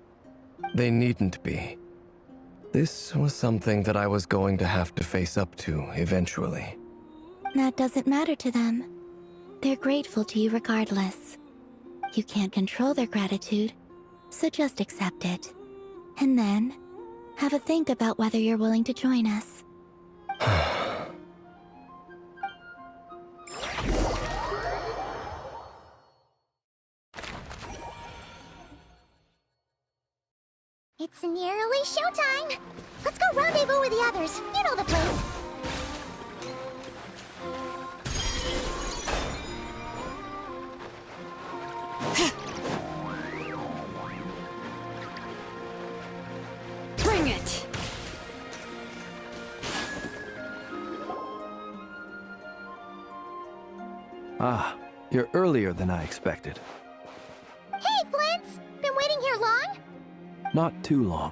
They needn't be. This was something that I was going to have to face up to eventually. That doesn't matter to them. They're grateful to you regardless. You can't control their gratitude, so just accept it. And then, have a think about whether you're willing to join us. It's nearly showtime! Let's go rendezvous with the others. You know the place. Bring it! Ah, you're earlier than I expected. Hey, Flint's! Been waiting here long? Not too long.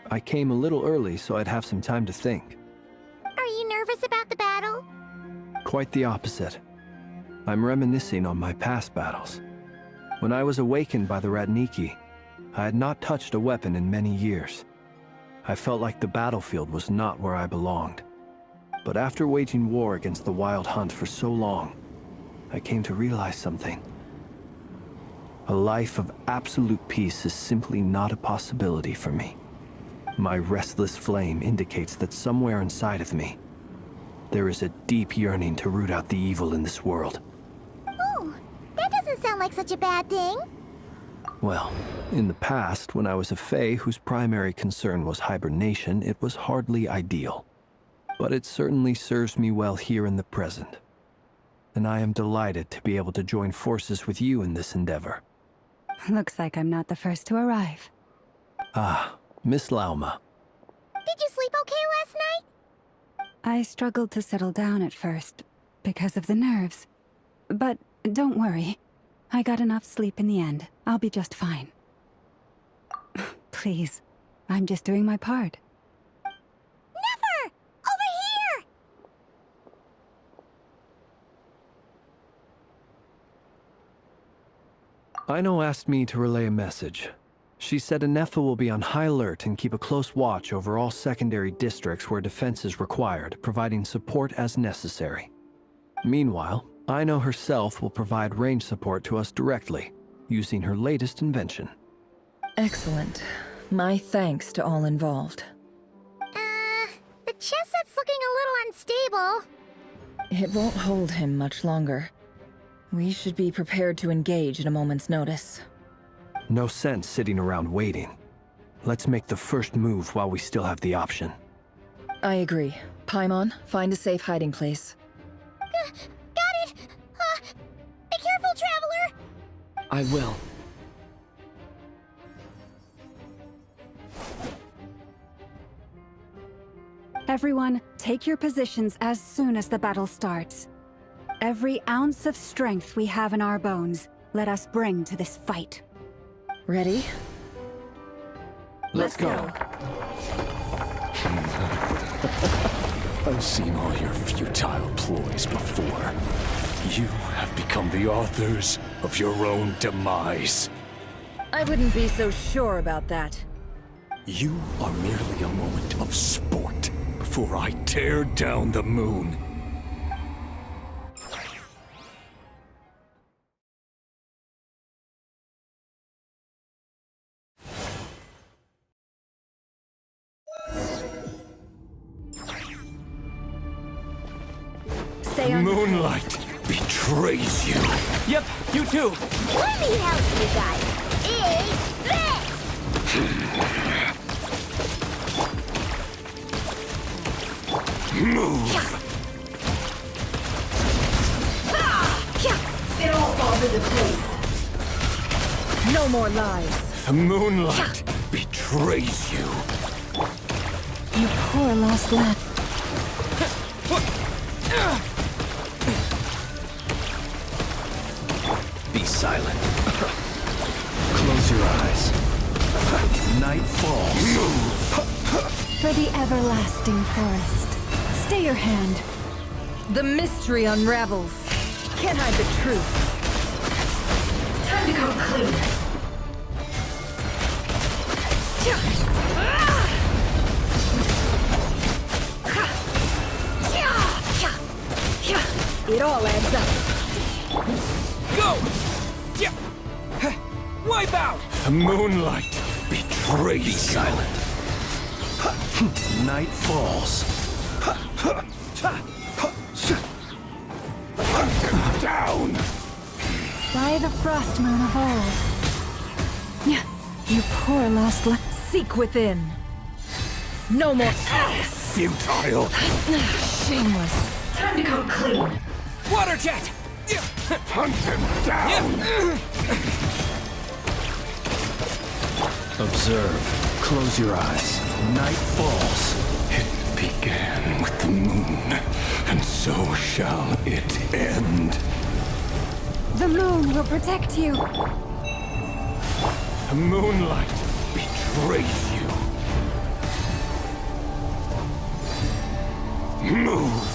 I came a little early so I'd have some time to think. Are you nervous about the battle? Quite the opposite. I'm reminiscing on my past battles. When I was awakened by the Radniki, I had not touched a weapon in many years. I felt like the battlefield was not where I belonged. But after waging war against the Wild Hunt for so long, I came to realize something. A life of absolute peace is simply not a possibility for me. My restless flame indicates that somewhere inside of me, there is a deep yearning to root out the evil in this world. Ooh, that doesn't sound like such a bad thing. Well, in the past, when I was a Fae whose primary concern was hibernation, it was hardly ideal. But it certainly serves me well here in the present. And I am delighted to be able to join forces with you in this endeavor. Looks like I'm not the first to arrive. Ah, Miss Lauma. Did you sleep okay last night? I struggled to settle down at first, because of the nerves. But don't worry. I got enough sleep in the end. I'll be just fine. Please, I'm just doing my part. Never! Over here! Aino asked me to relay a message. She said Anefa will be on high alert and keep a close watch over all secondary districts where defense is required, providing support as necessary. Meanwhile, Aino herself will provide range support to us directly, using her latest invention. Excellent. My thanks to all involved. The chess set's looking a little unstable. It won't hold him much longer. We should be prepared to engage at a moment's notice. No sense sitting around waiting. Let's make the first move while we still have the option. I agree. Paimon, find a safe hiding place. Got it! Be careful, Traveler! I will. Everyone, take your positions as soon as the battle starts. Every ounce of strength we have in our bones, let us bring to this fight. Ready? Let's go. I've seen all your futile ploys before. You have become the authors of your own demise. I wouldn't be so sure about that. You are merely a moment of sport before I tear down the moon. Stay on. Moonlight betrays you. Yep, you too. Let me help you guys. Is this! Move! It all falls into place. No more lies. The moonlight betrays you. You poor lost lad. Be silent. Close your eyes. Night falls. For the everlasting forest. Stay your hand. The mystery unravels. Can't hide the truth. Time to come clean. It all adds up. Go! Yeah. Wipe out! The moonlight betrays you. Be silent. Night falls. Down! By the frost moon of old. You poor lost lad. Seek within. No more. Futile! Shameless. Time to come clean. Water jet! Hunt him down! Observe. Close your eyes. Night falls. It began with the moon, and so shall it end. The moon will protect you. The moonlight betrays you. Move!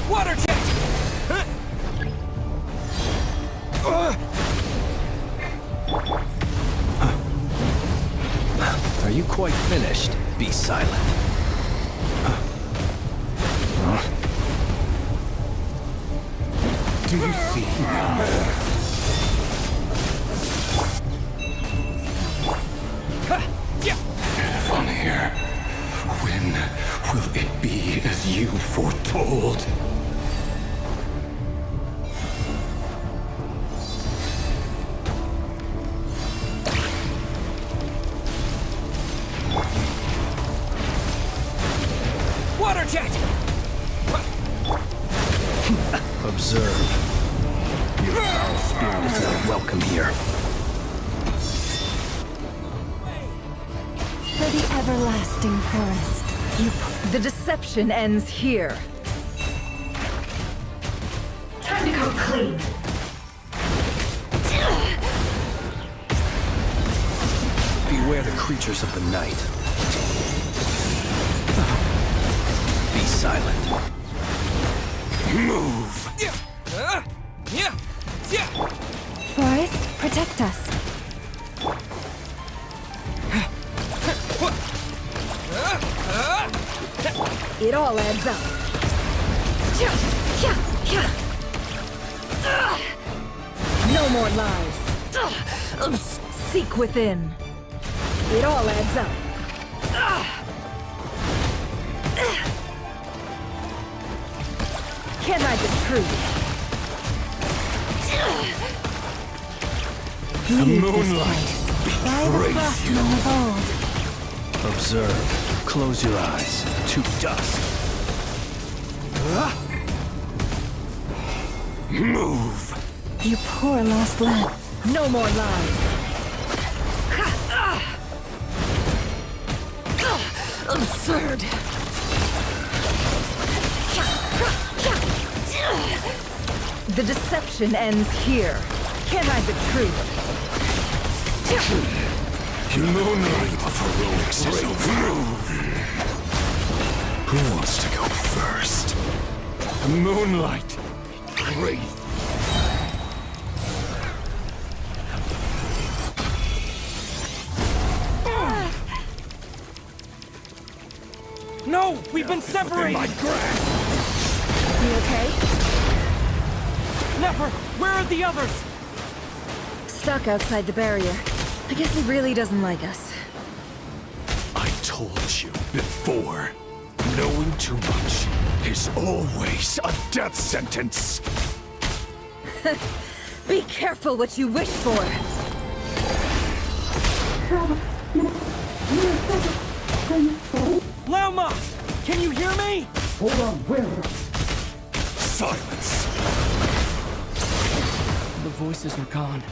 Water jet! Are you quite finished? Be silent. Do you see now? On here, when will it be as you foretold? Water jet! Observe. Your foul spirit is not welcome here. For the everlasting forest. The deception ends here. Time to come clean. Beware the creatures of the night. Be silent. Move! Forest, protect us. It all adds up. No more lies. Seek within. It all adds up. Can't hide the truth. The moonlight By the betrays frostmen you. of old. Observe. Close your eyes. To dust. Move! You poor lost lamb. No more lies. Absurd. The deception ends here. Can't hide the truth. Your moonlight of heroics is over. Who wants to go first? The moonlight. Great. No! We've been separated! My grasp. You okay? Never! Where are the others? Stuck outside the barrier. I guess he really doesn't like us. I told you before. Knowing too much is always a death sentence. Be careful what you wish for. Lauma! Can you hear me? Silence. The voices are gone.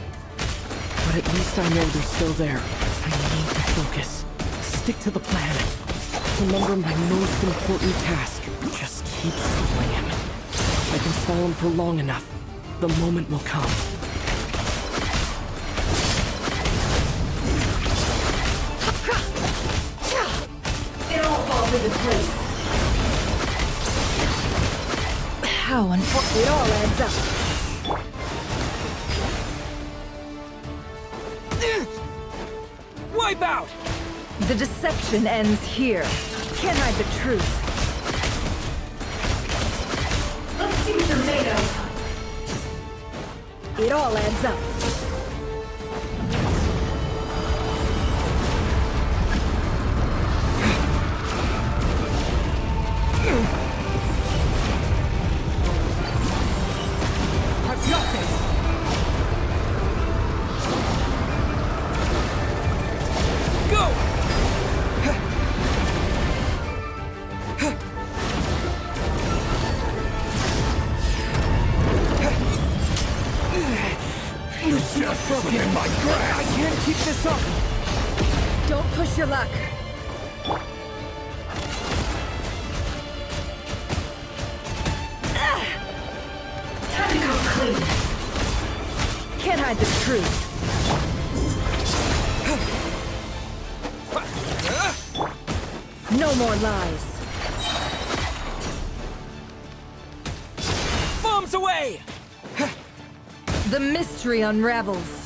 But at least I know they're still there. I need to focus. Stick to the plan. Remember my most important task. Just keep stalling him. If I can stall him for long enough, the moment will come. It all falls into place. How unfortunate. It all adds up. Wipe out! The deception ends here. Can't hide the truth. Let's see what you're made of. It all adds up. I've got this! Go! You just broken in my grasp. I can't keep this up! Don't push your luck. Time to go clean. Can't hide the truth. No more lies. Bombs away! The mystery unravels.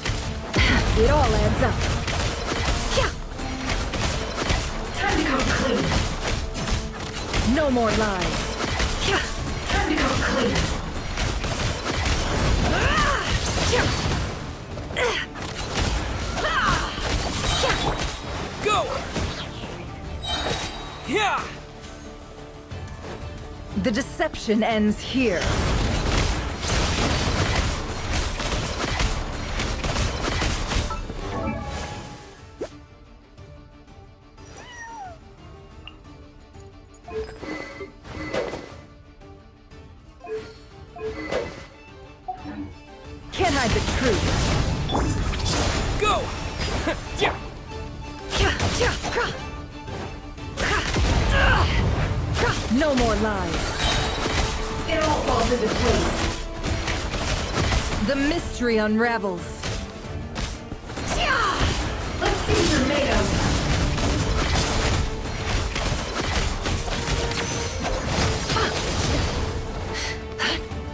It all adds up. Time to come clean. No more lies. Time to come clean. Go! Yeah! The deception ends here. Can't hide the truth. Go! Yeah! No more lies. It all falls into place. The mystery unravels. Let's see what you're made of.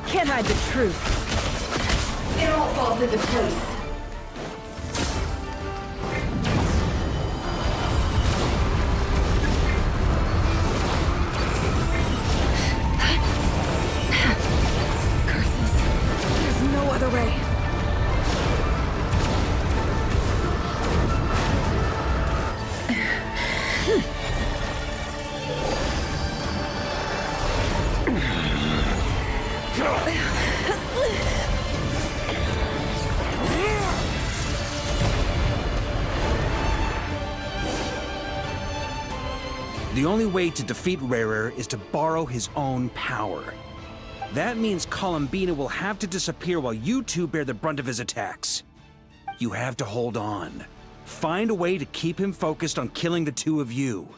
Can't hide the truth. It all falls into place. Curses. There's no other way. The only way to defeat Rarer is to borrow his own power. That means Columbina will have to disappear while you two bear the brunt of his attacks. You have to hold on. Find a way to keep him focused on killing the two of you.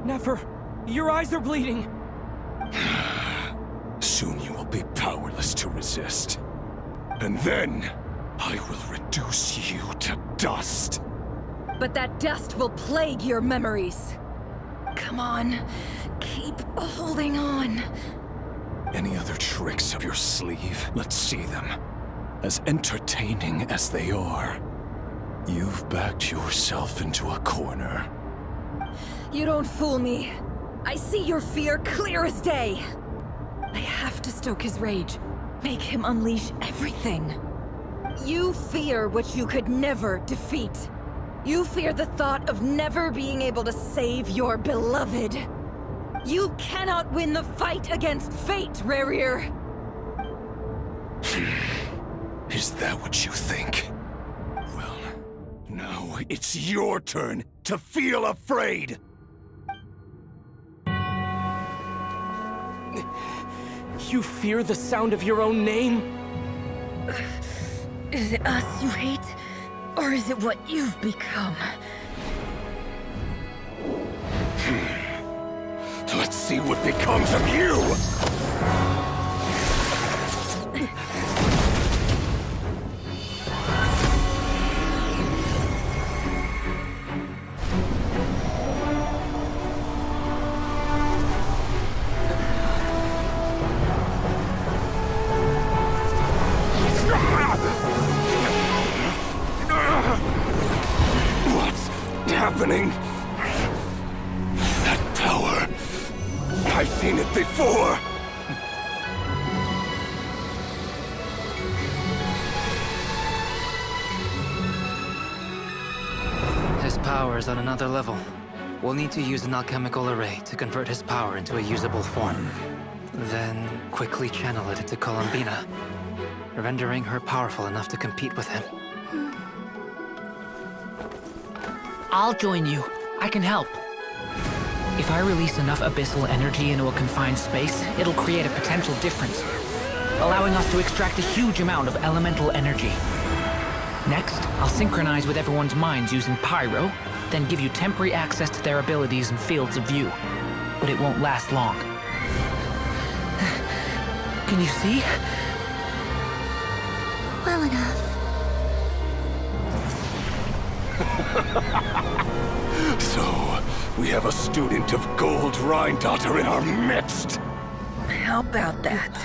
Never. Your eyes are bleeding. Soon you will be powerless to resist. And then, I will reduce you to dust. But that dust will plague your memories. Come on. Keep holding on. Any other tricks up your sleeve? Let's see them. As entertaining as they are, you've backed yourself into a corner. You don't fool me. I see your fear clear as day. I have to stoke his rage. Make him unleash everything. You fear what you could never defeat. You fear the thought of never being able to save your beloved. You cannot win the fight against fate, Rarer. Is that what you think? Well, now it's your turn to feel afraid! You fear the sound of your own name? Is it us you hate? Or is it what you've become? Let's see what becomes of you! Happening? That power. I've seen it before. His power is on another level. We'll need to use an alchemical array to convert his power into a usable form. Then quickly channel it into Columbina, rendering her powerful enough to compete with him. I'll join you. I can help. If I release enough abyssal energy into a confined space, it'll create a potential difference, allowing us to extract a huge amount of elemental energy. Next, I'll synchronize with everyone's minds using Pyro, then give you temporary access to their abilities and fields of view. But it won't last long. Can you see? Well enough. So, we have a student of Gold Rhine-Daughter in our midst. How about that?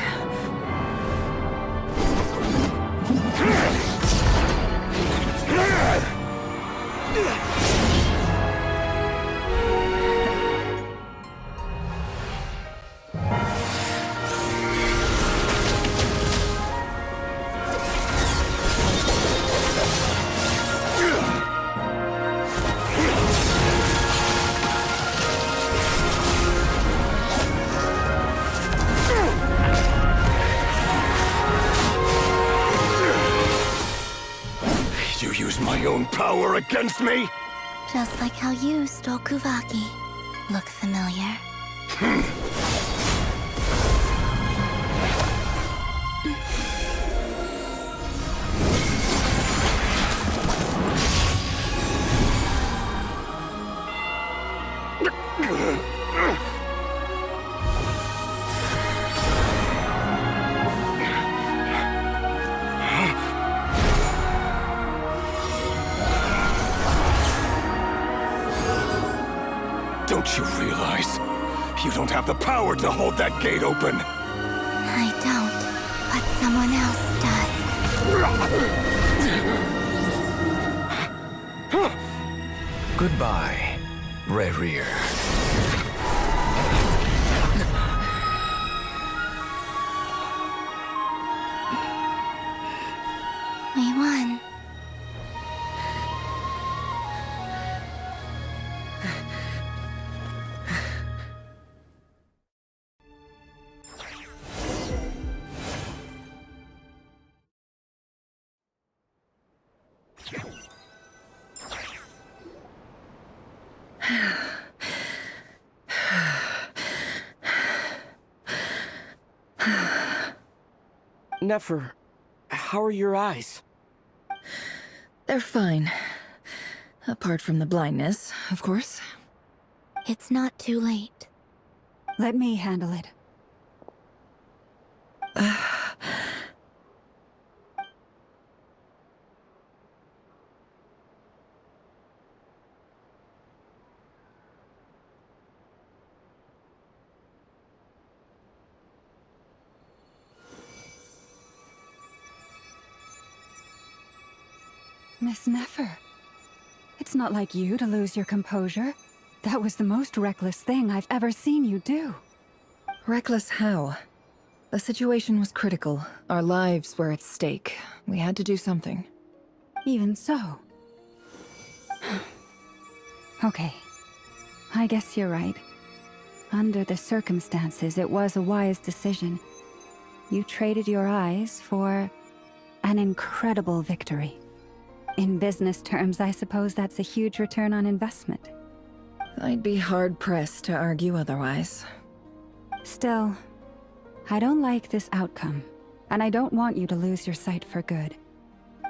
my own power against me? Just like how you stole Kuvaki. Look familiar? Don't you realize? You don't have the power to hold that gate open! I don't, but someone else does. Goodbye, Rerir. We won. Nefer, how are your eyes? They're fine. Apart from the blindness, of course. It's not too late. Let me handle it. Miss Nefer, it's not like you to lose your composure. That was the most reckless thing I've ever seen you do. Reckless how? The situation was critical. Our lives were at stake. We had to do something. Even so. Okay. I guess you're right. Under the circumstances, it was a wise decision. You traded your eyes for an incredible victory. In business terms, I suppose that's a huge return on investment. I'd be hard-pressed to argue otherwise. Still, I don't like this outcome, and I don't want you to lose your sight for good.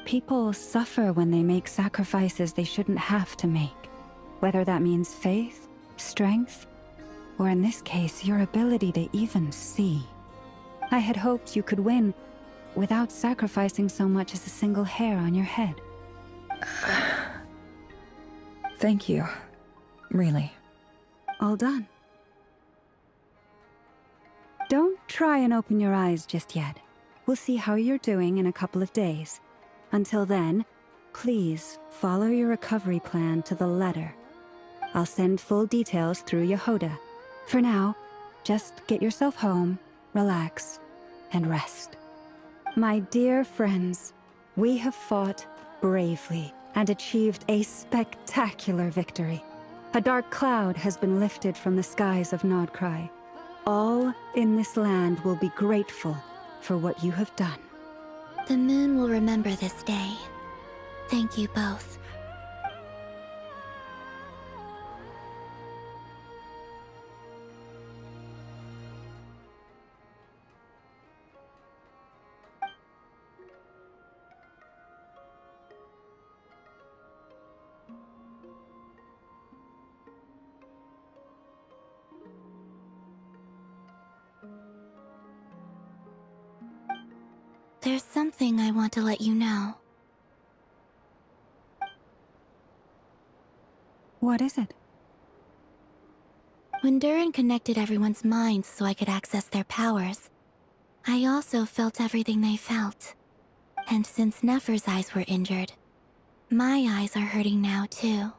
People suffer when they make sacrifices they shouldn't have to make, whether that means faith, strength, or in this case, your ability to even see. I had hoped you could win without sacrificing so much as a single hair on your head. Thank you. Really. All done. Don't try and open your eyes just yet. We'll see how you're doing in a couple of days. Until then, please follow your recovery plan to the letter. I'll send full details through Yehoda. For now, just get yourself home, relax, and rest. My dear friends, we have fought bravely and achieved a spectacular victory. A dark cloud has been lifted from the skies of Nodcry. All in this land will be grateful for what you have done. The moon will remember this day. Thank you both. There's something I want to let you know. What is it? When Durin connected everyone's minds so I could access their powers, I also felt everything they felt. And since Nefer's eyes were injured, my eyes are hurting now too.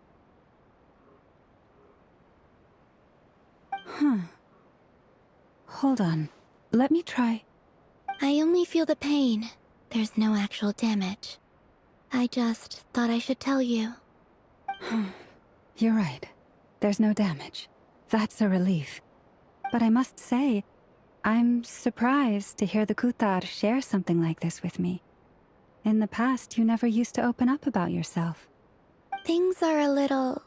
Hold on. Let me try. I only feel the pain. There's no actual damage. I just thought I should tell you. You're right. There's no damage. That's a relief. But I must say, I'm surprised to hear the Kuthar share something like this with me. In the past, you never used to open up about yourself. Things are a little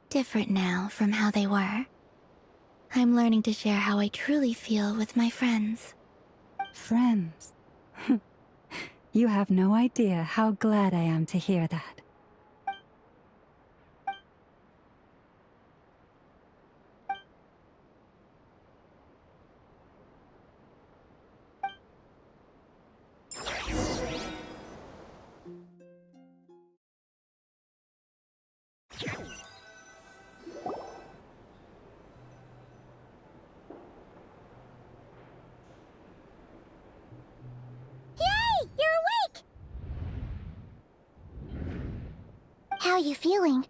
different now from how they were. I'm learning to share how I truly feel with my friends. Friends? You have no idea how glad I am to hear that. How are you feeling?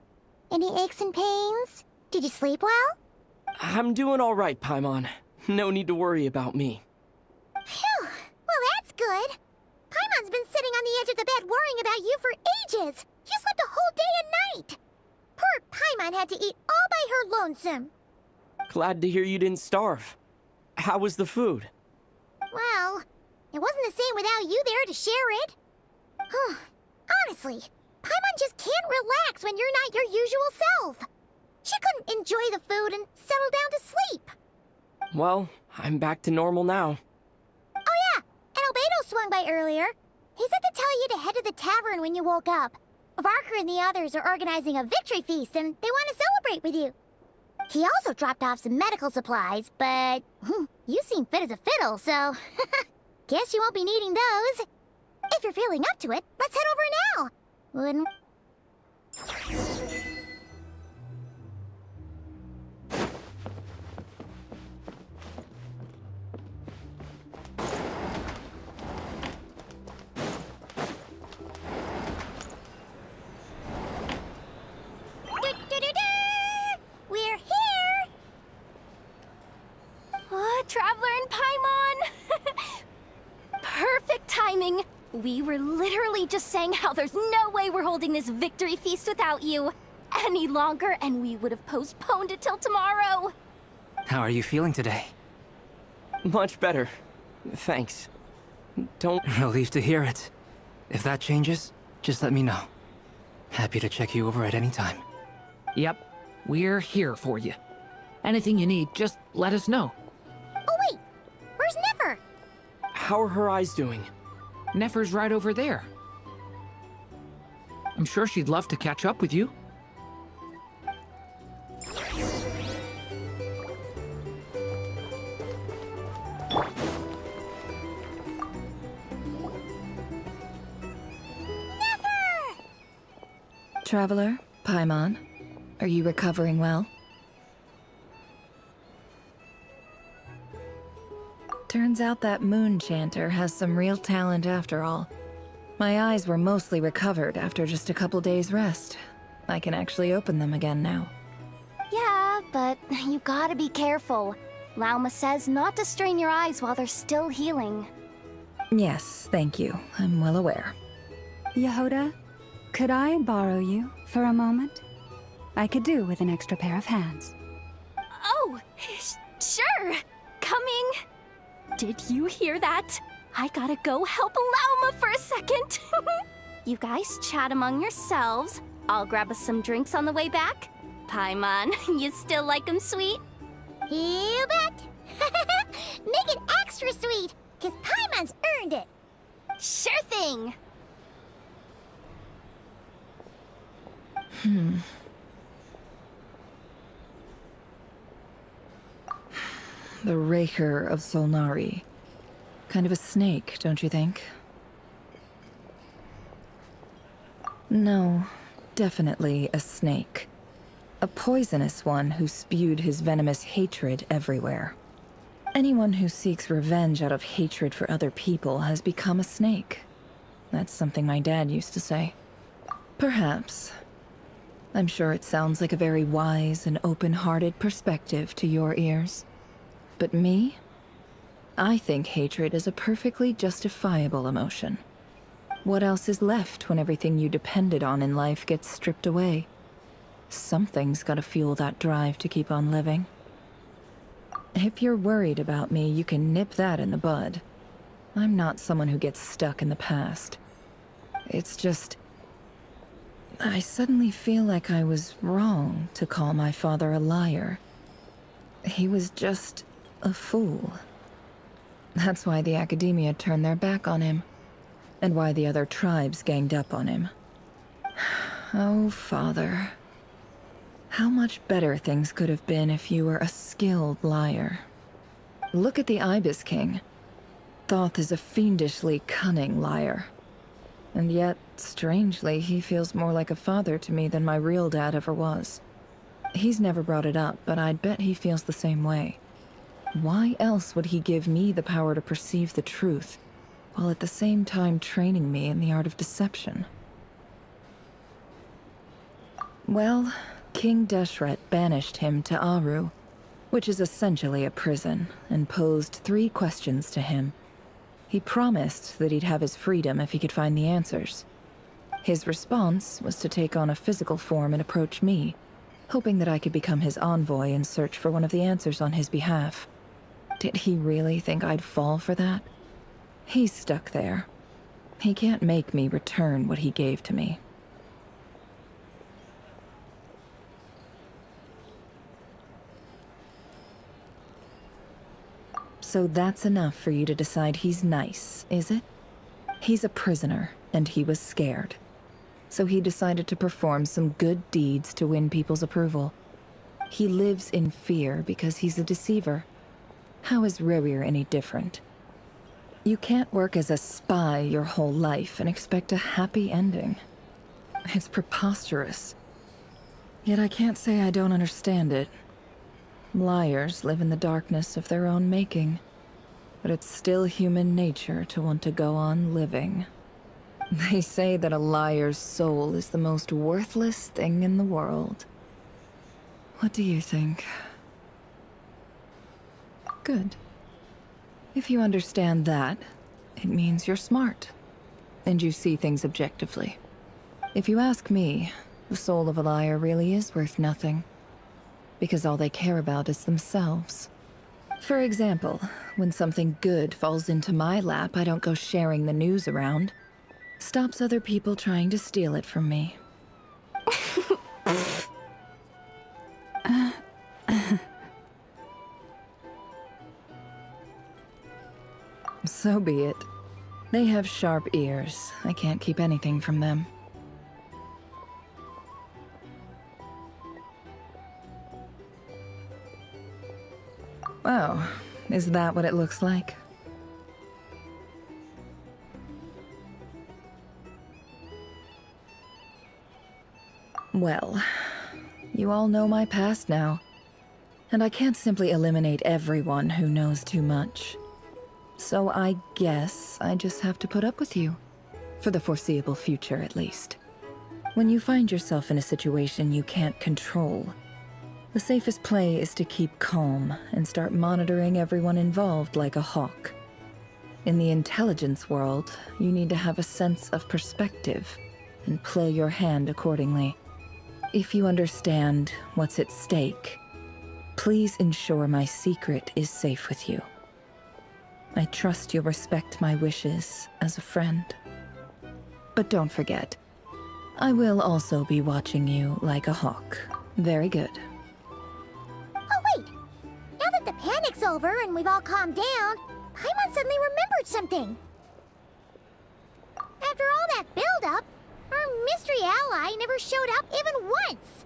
Any aches and pains? Did you sleep well? I'm doing all right, Paimon. No need to worry about me. Phew! Well, that's good. Paimon's been sitting on the edge of the bed worrying about you for ages. You slept a whole day and night. Poor Paimon had to eat all by her lonesome. Glad to hear you didn't starve. How was the food? Well, it wasn't the same without you there to share it. Honestly, Paimon just can't relax when you're not your usual self. She couldn't enjoy the food and settle down to sleep. Well, I'm back to normal now. Oh yeah, and Albedo swung by earlier. He said to tell you to head to the tavern when you woke up. Varker and the others are organizing a victory feast and they want to celebrate with you. He also dropped off some medical supplies, but you seem fit as a fiddle, so guess you won't be needing those. If you're feeling up to it, let's head over now. Wouldn't... We're here! Traveler and Paimon! Perfect timing! We were literally just saying how there's no way we're holding this victory feast without you any longer, and we would have postponed it till tomorrow. How are you feeling today? Much better. Thanks. Don't... Relieved to hear it. If that changes, just let me know. Happy to check you over at any time. Yep, we're here for you. Anything you need, just let us know. Oh wait, where's Nefer? How are her eyes doing? Nefer's right over there. I'm sure she'd love to catch up with you. Nefer! Traveler, Paimon, are you recovering well? Turns out that moon chanter has some real talent after all. My eyes were mostly recovered after just a couple days rest. I can actually open them again now. Yeah, but you gotta be careful. Lauma says not to strain your eyes while they're still healing. Yes, thank you. I'm well aware. Yehoda, could I borrow you for a moment? I could do with an extra pair of hands. Oh, sure. Coming. Did you hear that? I gotta go help Lauma for a second. You guys chat among yourselves. I'll grab us some drinks on the way back. Paimon, you still like 'em sweet? You bet! Make it extra sweet, cause Paimon's earned it! Sure thing! The Raker of Solnari. Kind of a snake, don't you think? No, definitely a snake. A poisonous one who spewed his venomous hatred everywhere. Anyone who seeks revenge out of hatred for other people has become a snake. That's something my dad used to say. Perhaps. I'm sure it sounds like a very wise and open-hearted perspective to your ears. But me? I think hatred is a perfectly justifiable emotion. What else is left when everything you depended on in life gets stripped away? Something's gotta fuel that drive to keep on living. If you're worried about me, you can nip that in the bud. I'm not someone who gets stuck in the past. It's just... I suddenly feel like I was wrong to call my father a liar. He was just a fool. That's why the academia turned their back on him, and why the other tribes ganged up on him. Oh, Father. How much better things could have been if you were a skilled liar. Look at the Ibis King. Thoth is a fiendishly cunning liar. And yet, strangely, he feels more like a father to me than my real dad ever was. He's never brought it up, but I'd bet he feels the same way. Why else would he give me the power to perceive the truth, while at the same time training me in the art of deception? Well, King Deshret banished him to Aru, which is essentially a prison, and posed 3 questions to him. He promised that he'd have his freedom if he could find the answers. His response was to take on a physical form and approach me, hoping that I could become his envoy and search for one of the answers on his behalf. Did he really think I'd fall for that? He's stuck there. He can't make me return what he gave to me. So that's enough for you to decide he's nice, is it? He's a prisoner, and he was scared. So he decided to perform some good deeds to win people's approval. He lives in fear because he's a deceiver. How is Rerir any different? You can't work as a spy your whole life and expect a happy ending. It's preposterous. Yet I can't say I don't understand it. Liars live in the darkness of their own making, but it's still human nature to want to go on living. They say that a liar's soul is the most worthless thing in the world. What do you think? Good. If you understand that, it means you're smart, and you see things objectively. If you ask me, the soul of a liar really is worth nothing, because all they care about is themselves. For example, when something good falls into my lap, I don't go sharing the news around. Stops other people trying to steal it from me. So be it. They have sharp ears. I can't keep anything from them. Oh, is that what it looks like? Well, you all know my past now, and I can't simply eliminate everyone who knows too much. So I guess I just have to put up with you, for the foreseeable future at least. When you find yourself in a situation you can't control, the safest play is to keep calm and start monitoring everyone involved like a hawk. In the intelligence world, you need to have a sense of perspective and play your hand accordingly. If you understand what's at stake, please ensure my secret is safe with you. I trust you'll respect my wishes as a friend. But don't forget, I will also be watching you like a hawk. Very good. Oh wait! Now that the panic's over and we've all calmed down, Paimon suddenly remembered something. After all that build-up, our mystery ally never showed up even once!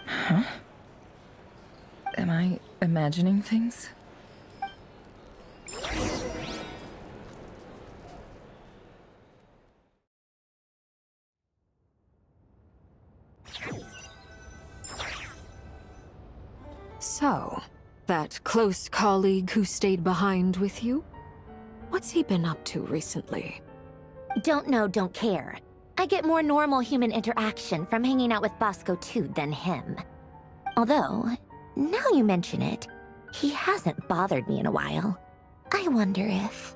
Huh? Am I imagining things? So, that close colleague who stayed behind with you? What's he been up to recently? Don't know, don't care. I get more normal human interaction from hanging out with Bosco too than him. Although, now you mention it, he hasn't bothered me in a while. I wonder if...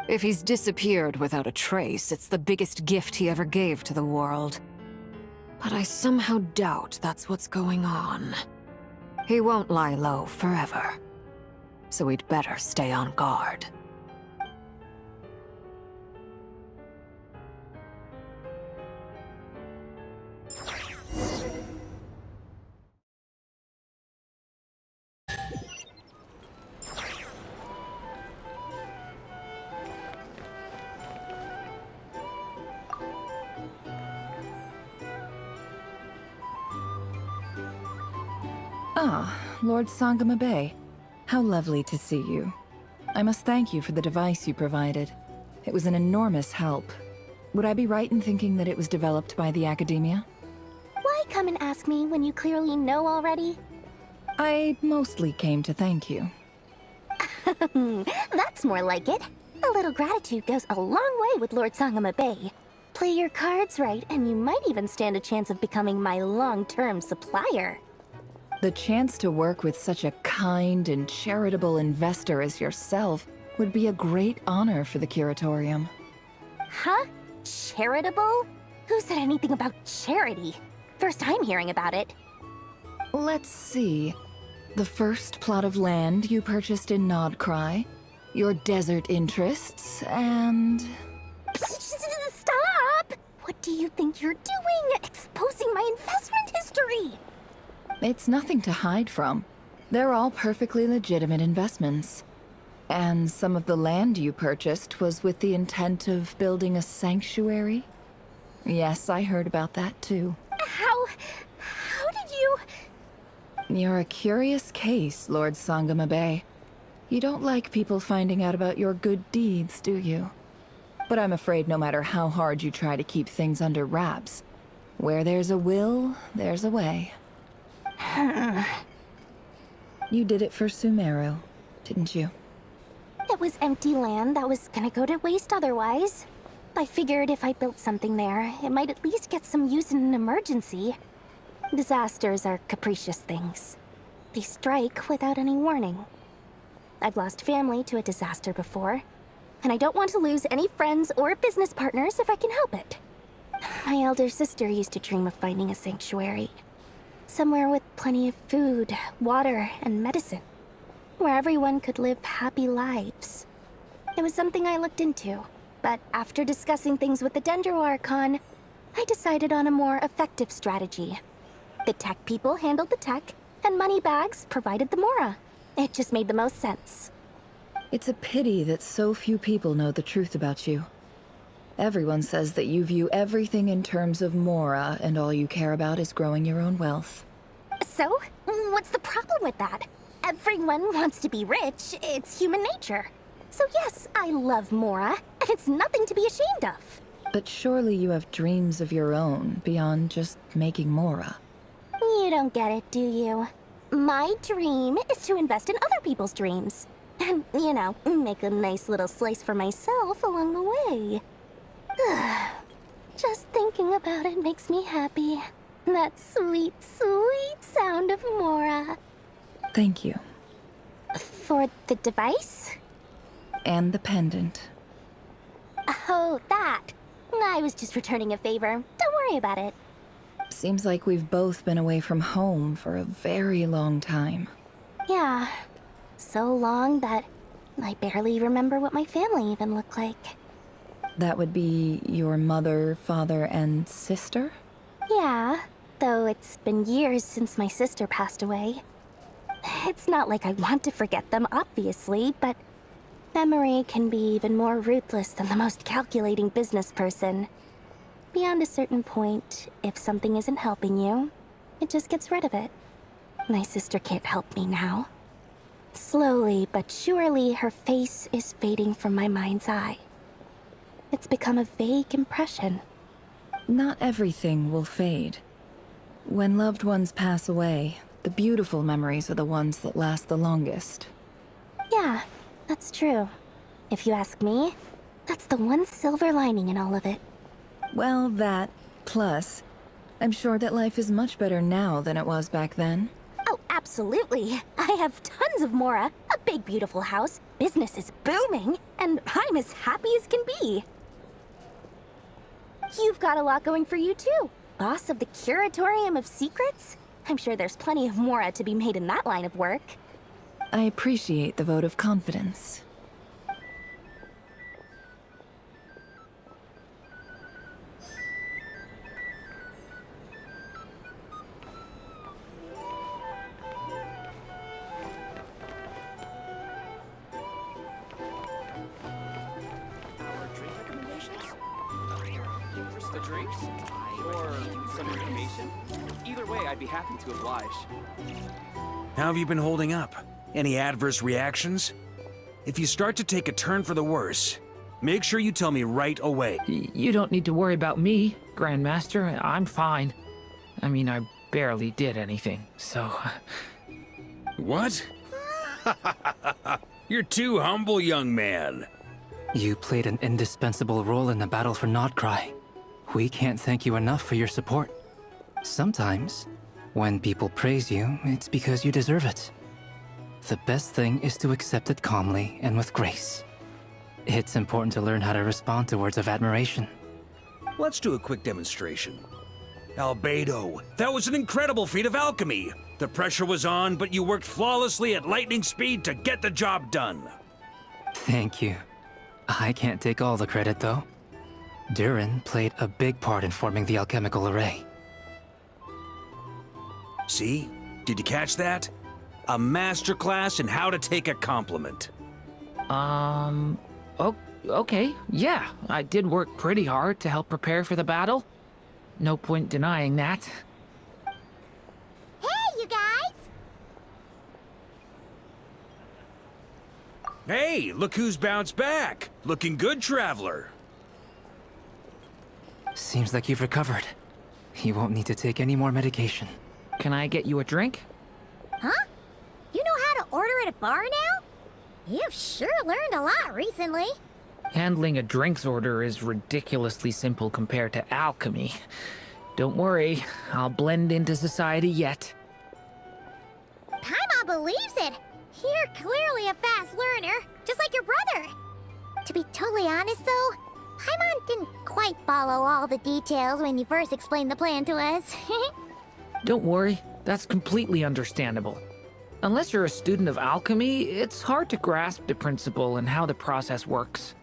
If he's disappeared without a trace, it's the biggest gift he ever gave to the world. But I somehow doubt that's what's going on. He won't lie low forever. So we'd better stay on guard. Ah, Lord Sangama Bay. How lovely to see you. I must thank you for the device you provided. It was an enormous help. Would I be right in thinking that it was developed by the Academia? Why come and ask me when you clearly know already? I mostly came to thank you. That's more like it. A little gratitude goes a long way with Lord Sangama Bay. Play your cards right, and you might even stand a chance of becoming my long-term supplier. The chance to work with such a kind and charitable investor as yourself would be a great honor for the Curatorium. Huh? Charitable? Who said anything about charity? First I'm hearing about it. Let's see. The first plot of land you purchased in Nodcry, your desert interests, and... Stop! What do you think you're doing? Exposing my investment history! It's nothing to hide from. They're all perfectly legitimate investments. And some of the land you purchased was with the intent of building a sanctuary? Yes, I heard about that too. How did you... You're a curious case, Lord Sangama Bay. You don't like people finding out about your good deeds, do you? But I'm afraid no matter how hard you try to keep things under wraps, where there's a will, there's a way. You did it for Sumeru, didn't you? It was empty land that was gonna go to waste otherwise. I figured if I built something there, it might at least get some use in an emergency. Disasters are capricious things. They strike without any warning. I've lost family to a disaster before, and I don't want to lose any friends or business partners if I can help it. My elder sister used to dream of finding a sanctuary. Somewhere with plenty of food, water, and medicine. Where everyone could live happy lives. It was something I looked into, but after discussing things with the Dendro Archon, I decided on a more effective strategy. The tech people handled the tech, and Moneybags provided the Mora. It just made the most sense. It's a pity that so few people know the truth about you. Everyone says that you view everything in terms of Mora, and all you care about is growing your own wealth. So? What's the problem with that? Everyone wants to be rich. It's human nature. So yes, I love Mora, and it's nothing to be ashamed of. But surely you have dreams of your own, beyond just making Mora. You don't get it, do you? My dream is to invest in other people's dreams. And, you know, make a nice little slice for myself along the way. Just thinking about it makes me happy. That sweet, sweet sound of Mora. Thank you. For the device? And the pendant. Oh, that. I was just returning a favor. Don't worry about it. Seems like we've both been away from home for a very long time. Yeah. So long that I barely remember what my family even looked like. That would be your mother, father, and sister? Yeah, though it's been years since my sister passed away. It's not like I want to forget them, obviously, but memory can be even more ruthless than the most calculating business person. Beyond a certain point, if something isn't helping you, it just gets rid of it. My sister can't help me now. Slowly but surely, her face is fading from my mind's eye. It's become a vague impression. Not everything will fade. When loved ones pass away, the beautiful memories are the ones that last the longest. Yeah, that's true. If you ask me, that's the one silver lining in all of it. Well, that, plus, I'm sure that life is much better now than it was back then. Oh, absolutely. I have tons of Mora, a big beautiful house, business is booming, and I'm as happy as can be. You've got a lot going for you too. Boss of the Curatorium of Secrets? I'm sure there's plenty of mora to be made in that line of work. I appreciate the vote of confidence. The drinks? Or some information? Either way, I'd be happy to oblige. How have you been holding up? Any adverse reactions? If you start to take a turn for the worse, make sure you tell me right away. You don't need to worry about me, Grandmaster. I'm fine. I mean, I barely did anything, so... What? You're too humble, young man. You played an indispensable role in the battle for Nodcry. We can't thank you enough for your support. Sometimes, when people praise you, it's because you deserve it. The best thing is to accept it calmly and with grace. It's important to learn how to respond to words of admiration. Let's do a quick demonstration. Albedo, that was an incredible feat of alchemy. The pressure was on, but you worked flawlessly at lightning speed to get the job done. Thank you. I can't take all the credit, though. Durin played a big part in forming the alchemical array. See? Did you catch that? A masterclass in how to take a compliment. Okay, yeah. I did work pretty hard to help prepare for the battle. No point denying that. Hey, you guys! Hey, look who's bounced back. Looking good, traveler. Seems like you've recovered. You won't need to take any more medication. Can I get you a drink? Huh? You know how to order at a bar now? You've sure learned a lot recently. Handling a drinks order is ridiculously simple compared to alchemy. Don't worry, I'll blend into society yet. Paimon believes it. You're clearly a fast learner, just like your brother. To be totally honest, though, Paimon didn't quite follow all the details when you first explained the plan to us. Don't worry, that's completely understandable. Unless you're a student of alchemy, it's hard to grasp the principle and how the process works.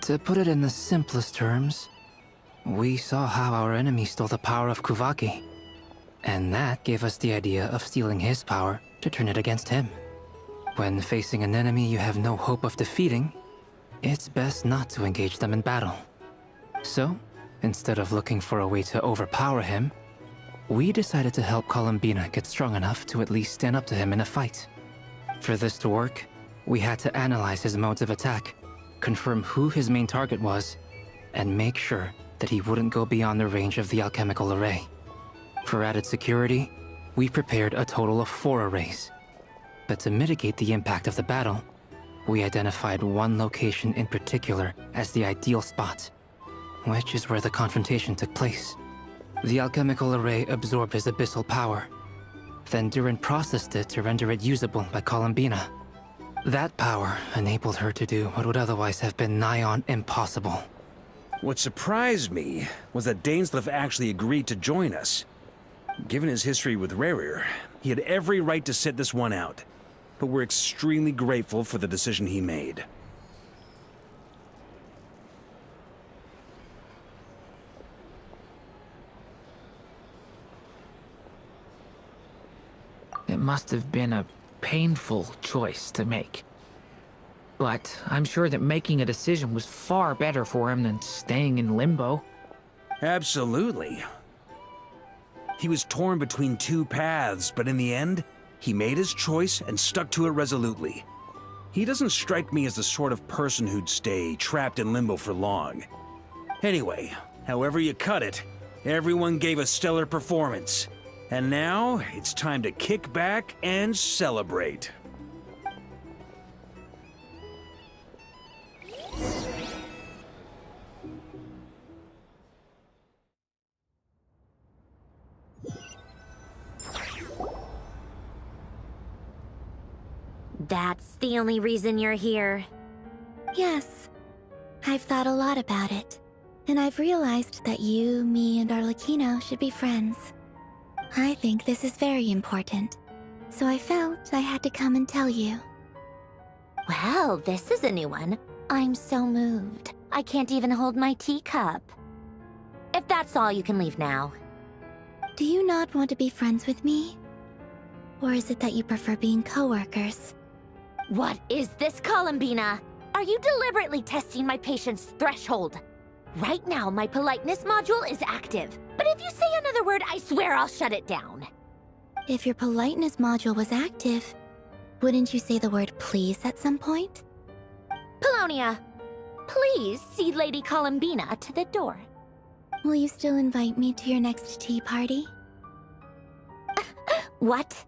To put it in the simplest terms, we saw how our enemy stole the power of Kuvaki. And that gave us the idea of stealing his power to turn it against him. When facing an enemy you have no hope of defeating, it's best not to engage them in battle. So, instead of looking for a way to overpower him, we decided to help Columbina get strong enough to at least stand up to him in a fight. For this to work, we had to analyze his modes of attack, confirm who his main target was, and make sure that he wouldn't go beyond the range of the alchemical array. For added security, we prepared a total of 4 arrays. But to mitigate the impact of the battle, we identified one location in particular as the ideal spot, which is where the confrontation took place. The alchemical array absorbed his abyssal power. Then Durin processed it to render it usable by Columbina. That power enabled her to do what would otherwise have been nigh on impossible. What surprised me was that Dainsleif actually agreed to join us. Given his history with Rerir, he had every right to sit this one out. But we're extremely grateful for the decision he made. It must have been a painful choice to make. But I'm sure that making a decision was far better for him than staying in limbo. Absolutely. He was torn between 2 paths, but in the end, he made his choice and stuck to it resolutely. He doesn't strike me as the sort of person who'd stay trapped in limbo for long. Anyway, however you cut it, everyone gave a stellar performance. And now, it's time to kick back and celebrate. That's the only reason you're here. Yes. I've thought a lot about it. And I've realized that you, me, and Arlecchino should be friends. I think this is very important, so I felt I had to come and tell you. Well, this is a new one. I'm so moved. I can't even hold my teacup. If that's all, you can leave now. Do you not want to be friends with me? Or is it that you prefer being co-workers? What is this, Columbina? Are you deliberately testing my patience threshold? Right now, my politeness module is active. But if you say another word, I swear I'll shut it down. If your politeness module was active, wouldn't you say the word please at some point? Polonia, please see Lady Columbina to the door. Will you still invite me to your next tea party? What?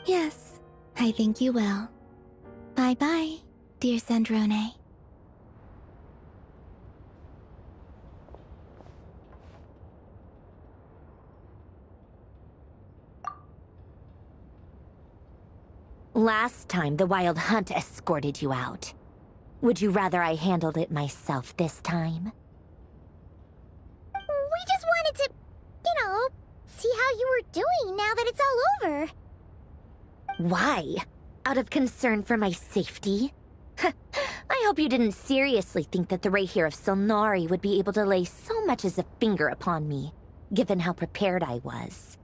Yes, I think you will. Bye-bye, dear Sandrone. Last time, the Wild Hunt escorted you out. Would you rather I handled it myself this time? We just wanted to, see how you were doing now that it's all over. Why? Out of concern for my safety? I hope you didn't seriously think that the Rayhir of Solnari would be able to lay so much as a finger upon me, given how prepared I was.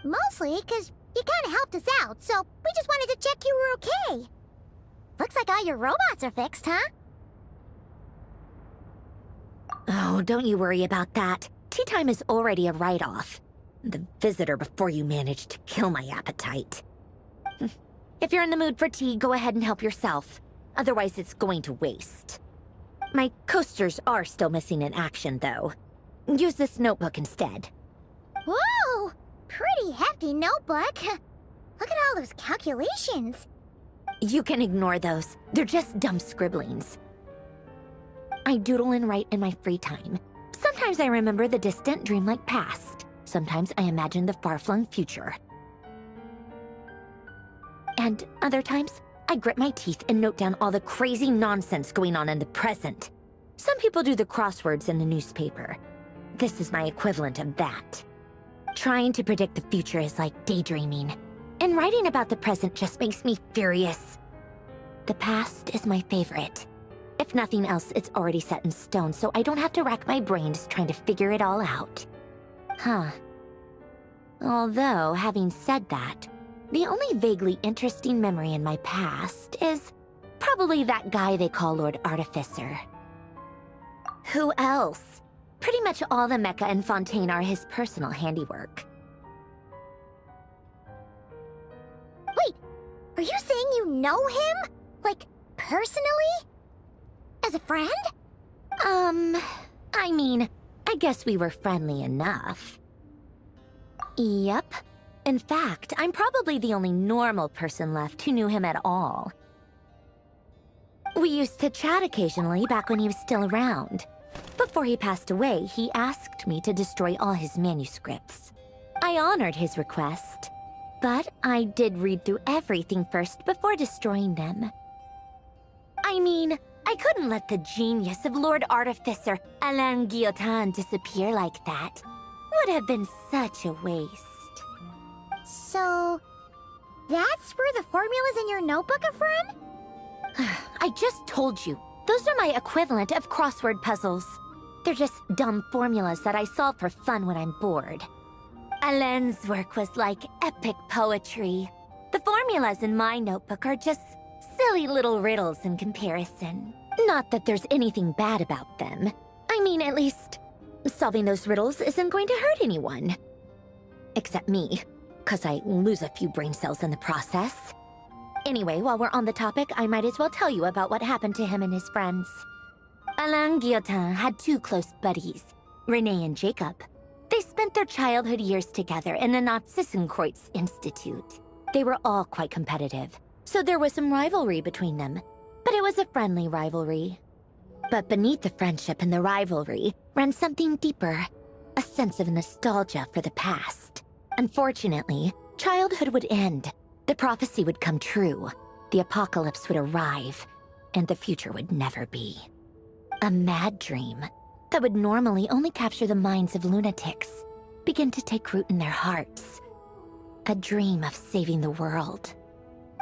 Mostly because you kind of helped us out, so we just wanted to check you were okay. Looks like all your robots are fixed, huh? Oh, don't you worry about that. Tea time is already a write-off. The visitor before you managed to kill my appetite. If you're in the mood for tea, go ahead and help yourself. Otherwise, it's going to waste. My coasters are still missing in action, though. Use this notebook instead. Whoa! Pretty hefty notebook. Look at all those calculations. You can ignore those. They're just dumb scribblings. I doodle and write in my free time. Sometimes I remember the distant dreamlike past. Sometimes I imagine the far-flung future. And other times, I grit my teeth and note down all the crazy nonsense going on in the present. Some people do the crosswords in the newspaper. This is my equivalent of that. Trying to predict the future is like daydreaming, and writing about the present just makes me furious. The past is my favorite. If nothing else, it's already set in stone, so I don't have to rack my brains trying to figure it all out. Huh. Although, having said that, the only vaguely interesting memory in my past is probably that guy they call Lord Artificer. Who else? Pretty much all the mecha in Fontaine are his personal handiwork. Wait, are you saying you know him? Like, personally? As a friend? I mean, I guess we were friendly enough. Yep. In fact, I'm probably the only normal person left who knew him at all. We used to chat occasionally back when he was still around. Before he passed away, he asked me to destroy all his manuscripts. I honored his request, but I did read through everything first before destroying them. I mean, I couldn't let the genius of Lord Artificer Alain Guillotin disappear like that. Would have been such a waste. So, that's where the formulas in your notebook are from? I just told you. Those are my equivalent of crossword puzzles. They're just dumb formulas that I solve for fun when I'm bored. Alain's work was like epic poetry. The formulas in my notebook are just silly little riddles in comparison. Not that there's anything bad about them. I mean, at least, solving those riddles isn't going to hurt anyone. Except me, 'cause I lose a few brain cells in the process. Anyway, while we're on the topic, I might as well tell you about what happened to him and his friends. Alain Guillotin had two close buddies, Renee and Jacob. They spent their childhood years together in the Nazissenkreuz Institute. They were all quite competitive, so there was some rivalry between them. But it was a friendly rivalry. But beneath the friendship and the rivalry ran something deeper, a sense of nostalgia for the past. Unfortunately, childhood would end. The prophecy would come true, the apocalypse would arrive, and the future would never be. A mad dream that would normally only capture the minds of lunatics. begin to take root in their hearts. A dream of saving the world.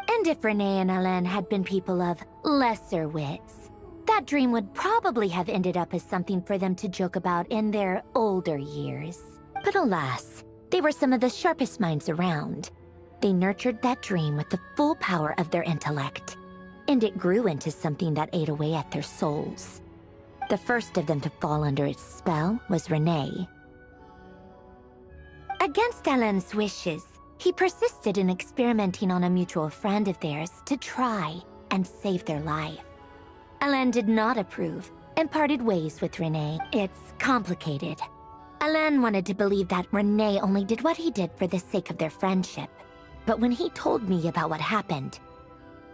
And if Renee and Alain had been people of lesser wits, that dream would probably have ended up as something for them to joke about in their older years. But alas, they were some of the sharpest minds around. They nurtured that dream with the full power of their intellect, and it grew into something that ate away at their souls. The first of them to fall under its spell was Renee. Against Alain's wishes, he persisted in experimenting on a mutual friend of theirs to try and save their life. Alain did not approve and parted ways with Renee. It's complicated. Alain wanted to believe that Renee only did what he did for the sake of their friendship. But when he told me about what happened,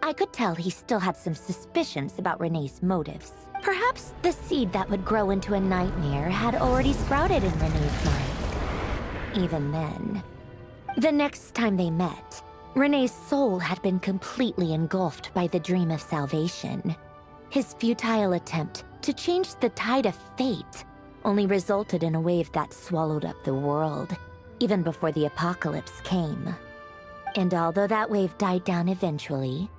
I could tell he still had some suspicions about Renee's motives. Perhaps the seed that would grow into a nightmare had already sprouted in Renee's mind. Even then. The next time they met, Renee's soul had been completely engulfed by the dream of salvation. His futile attempt to change the tide of fate only resulted in a wave that swallowed up the world, even before the apocalypse came. And although that wave died down eventually,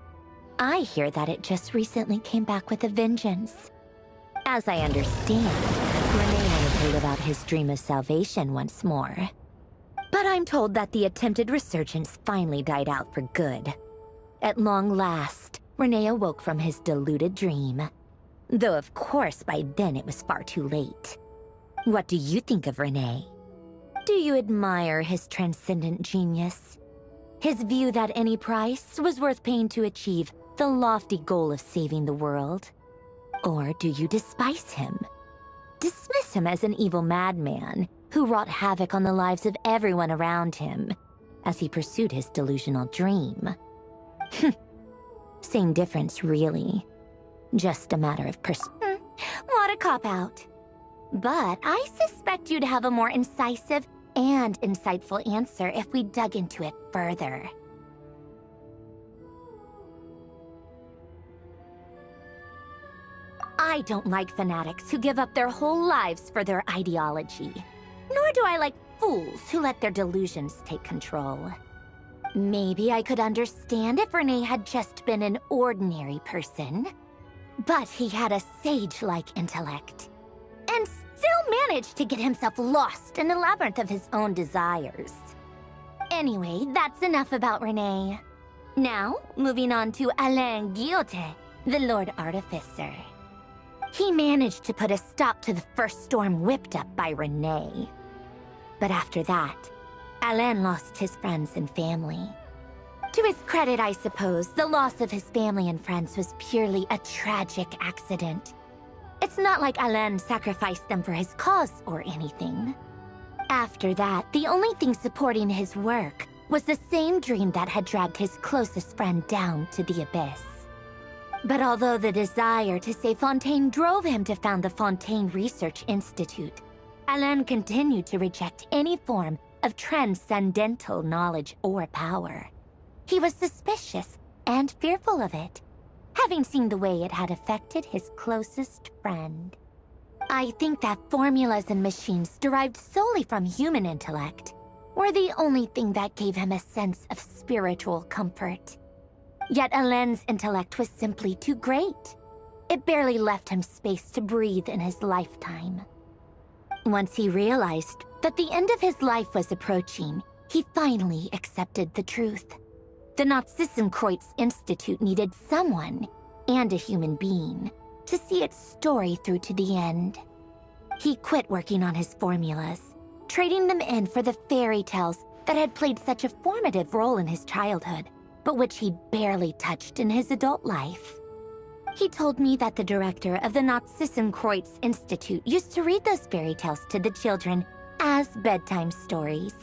I hear that it just recently came back with a vengeance. As I understand, Renee wanted to live out his dream of salvation once more. But I'm told that the attempted resurgence finally died out for good. At long last, Renee awoke from his deluded dream. Though of course by then it was far too late. What do you think of Renee? Do you admire his transcendent genius? His view that any price was worth paying to achieve the lofty goal of saving the world? Or do you despise him? Dismiss him as an evil madman who wrought havoc on the lives of everyone around him as he pursued his delusional dream? Same difference, really. Just a matter of What a cop-out. But I suspect you'd have a more incisive and insightful answer if we dug into it further. I don't like fanatics who give up their whole lives for their ideology. Nor do I like fools who let their delusions take control. Maybe I could understand if Renee had just been an ordinary person. But he had a sage-like intellect. And still managed to get himself lost in the labyrinth of his own desires. Anyway, that's enough about Renee. Now, moving on to Alain Guillotin, the Lord Artificer. He managed to put a stop to the first storm whipped up by Renee. But after that, Alain lost his friends and family. To his credit, I suppose, the loss of his family and friends was purely a tragic accident. It's not like Alain sacrificed them for his cause or anything. After that, the only thing supporting his work was the same dream that had dragged his closest friend down to the abyss. But although the desire to save Fontaine drove him to found the Fontaine Research Institute, Alain continued to reject any form of transcendental knowledge or power. He was suspicious and fearful of it, having seen the way it had affected his closest friend. I think that formulas and machines derived solely from human intellect were the only thing that gave him a sense of spiritual comfort. Yet Alain's intellect was simply too great. It barely left him space to breathe in his lifetime. Once he realized that the end of his life was approaching, he finally accepted the truth. The Nazissenkreuz Institute needed someone, and a human being, to see its story through to the end. He quit working on his formulas, trading them in for the fairy tales that had played such a formative role in his childhood, but which he barely touched in his adult life. He told me that the director of the Nazissenkreuz Institute used to read those fairy tales to the children as bedtime stories.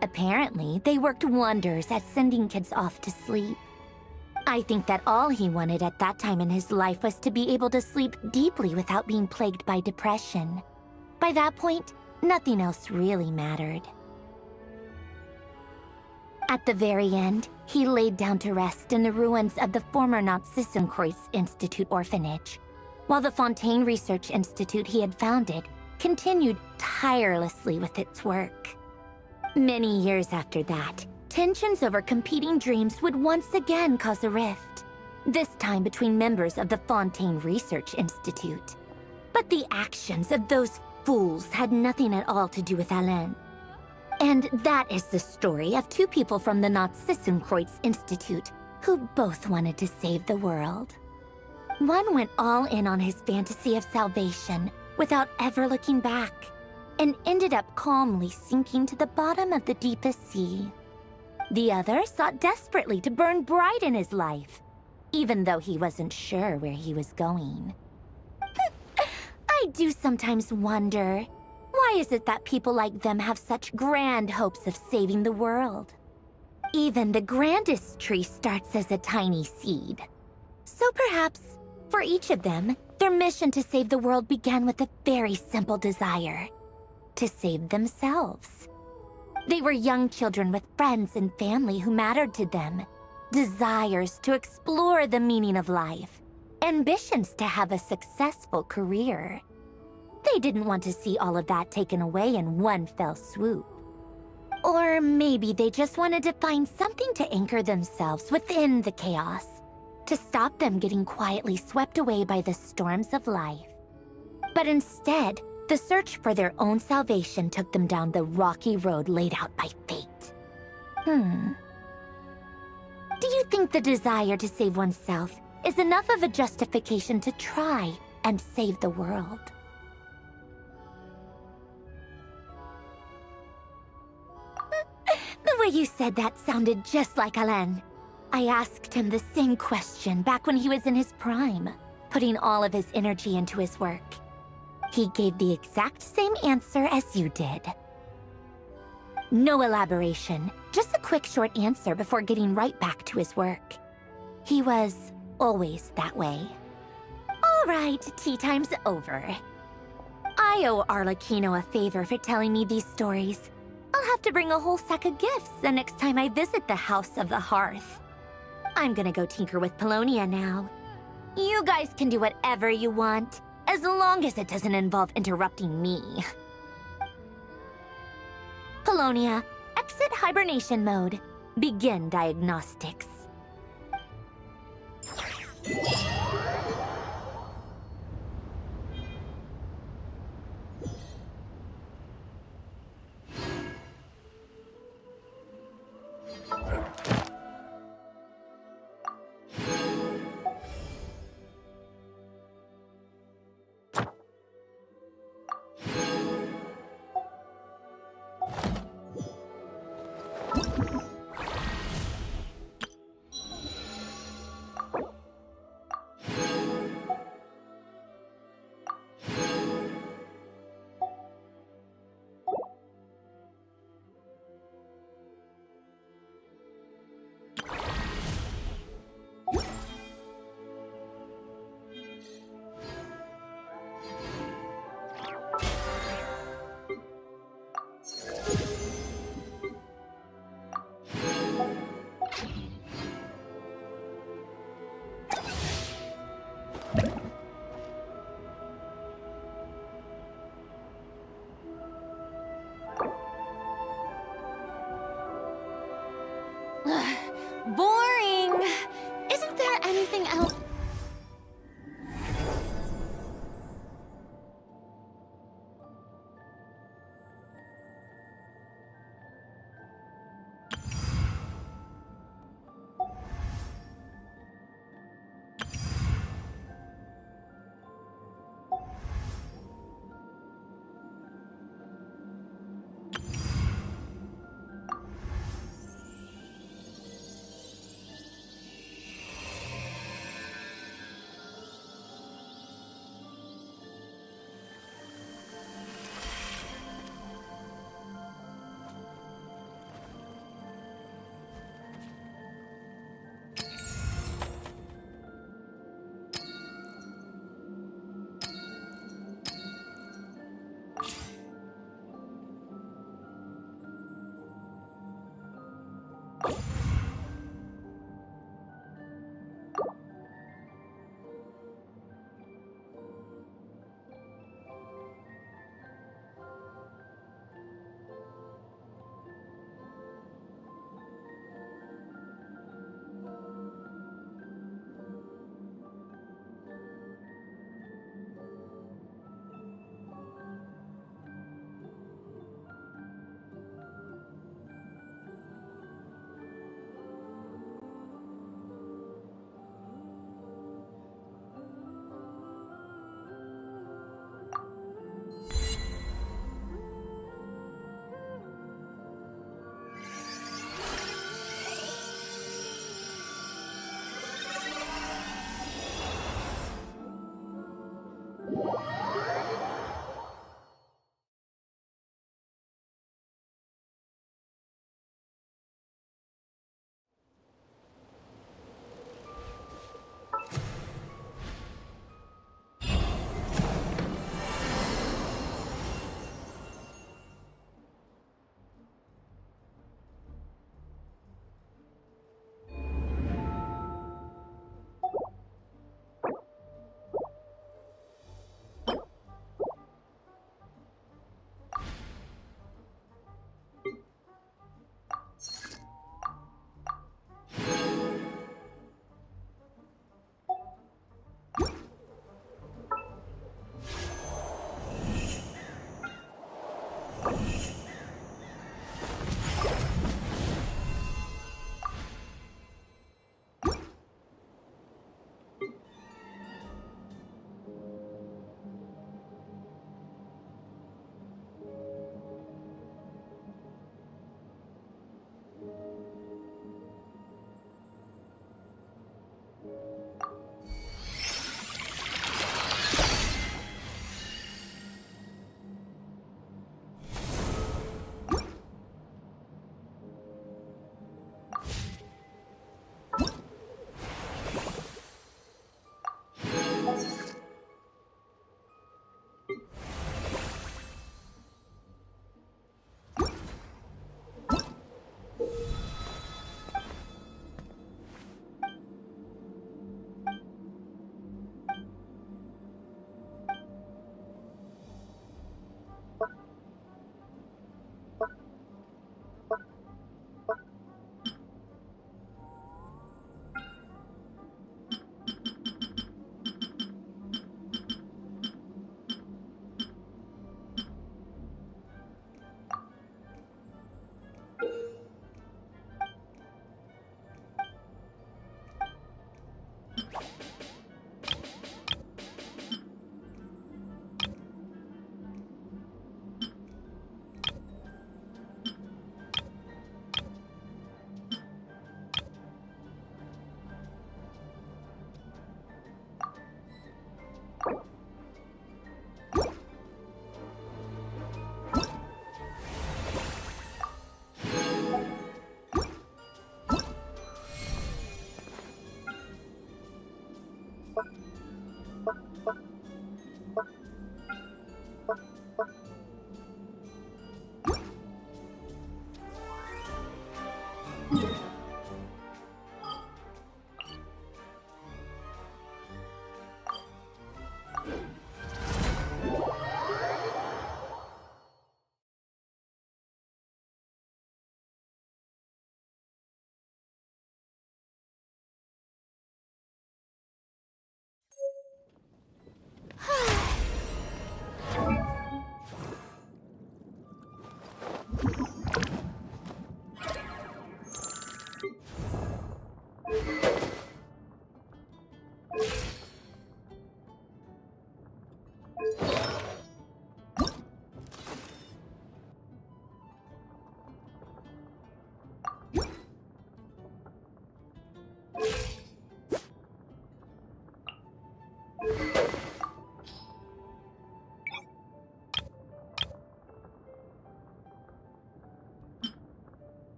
Apparently, they worked wonders at sending kids off to sleep. I think that all he wanted at that time in his life was to be able to sleep deeply without being plagued by depression. By that point, nothing else really mattered. At the very end, he laid down to rest in the ruins of the former Nazissenkreuz Institute orphanage, while the Fontaine Research Institute he had founded continued tirelessly with its work. Many years after that, tensions over competing dreams would once again cause a rift, this time between members of the Fontaine Research Institute. But the actions of those fools had nothing at all to do with Alain. And that is the story of two people from the Narzissenkreuz Institute who both wanted to save the world. One went all in on his fantasy of salvation without ever looking back, and ended up calmly sinking to the bottom of the deepest sea. The other sought desperately to burn bright in his life, even though he wasn't sure where he was going. I do sometimes wonder, why is it that people like them have such grand hopes of saving the world? Even the grandest tree starts as a tiny seed. So perhaps, for each of them, their mission to save the world began with a very simple desire: to save themselves. They were young children with friends and family who mattered to them, desires to explore the meaning of life, ambitions to have a successful career. They didn't want to see all of that taken away in one fell swoop. Or maybe they just wanted to find something to anchor themselves within the chaos, to stop them getting quietly swept away by the storms of life. But instead, the search for their own salvation took them down the rocky road laid out by fate. Do you think the desire to save oneself is enough of a justification to try and save the world? The way you said that sounded just like Alain. I asked him the same question back when he was in his prime, putting all of his energy into his work. He gave the exact same answer as you did. No elaboration, just a quick short answer before getting right back to his work. He was always that way. All right, tea time's over. I owe Arlecchino a favor for telling me these stories. I'll have to bring a whole sack of gifts the next time I visit the House of the Hearth. I'm gonna go tinker with Polonia now. You guys can do whatever you want, as long as it doesn't involve interrupting me. Polonia, exit hibernation mode. Begin diagnostics. Boring! Isn't there anything else?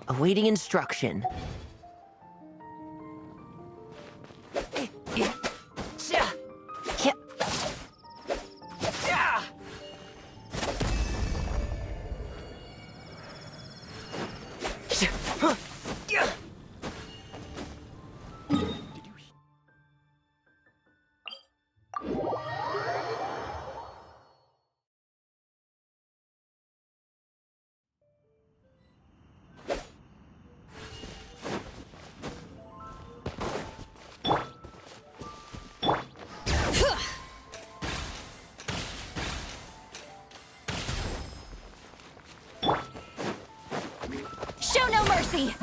Awaiting instruction. Show no mercy!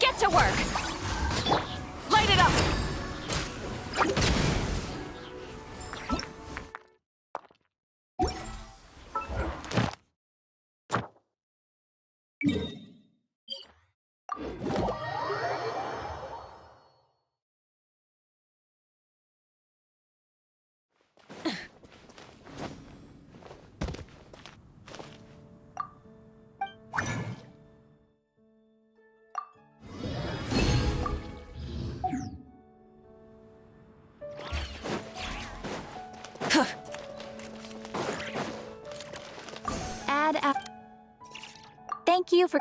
Get to work! Light it up! Thank you for...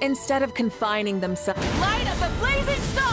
instead of confining themselves. Light up the blazing sun!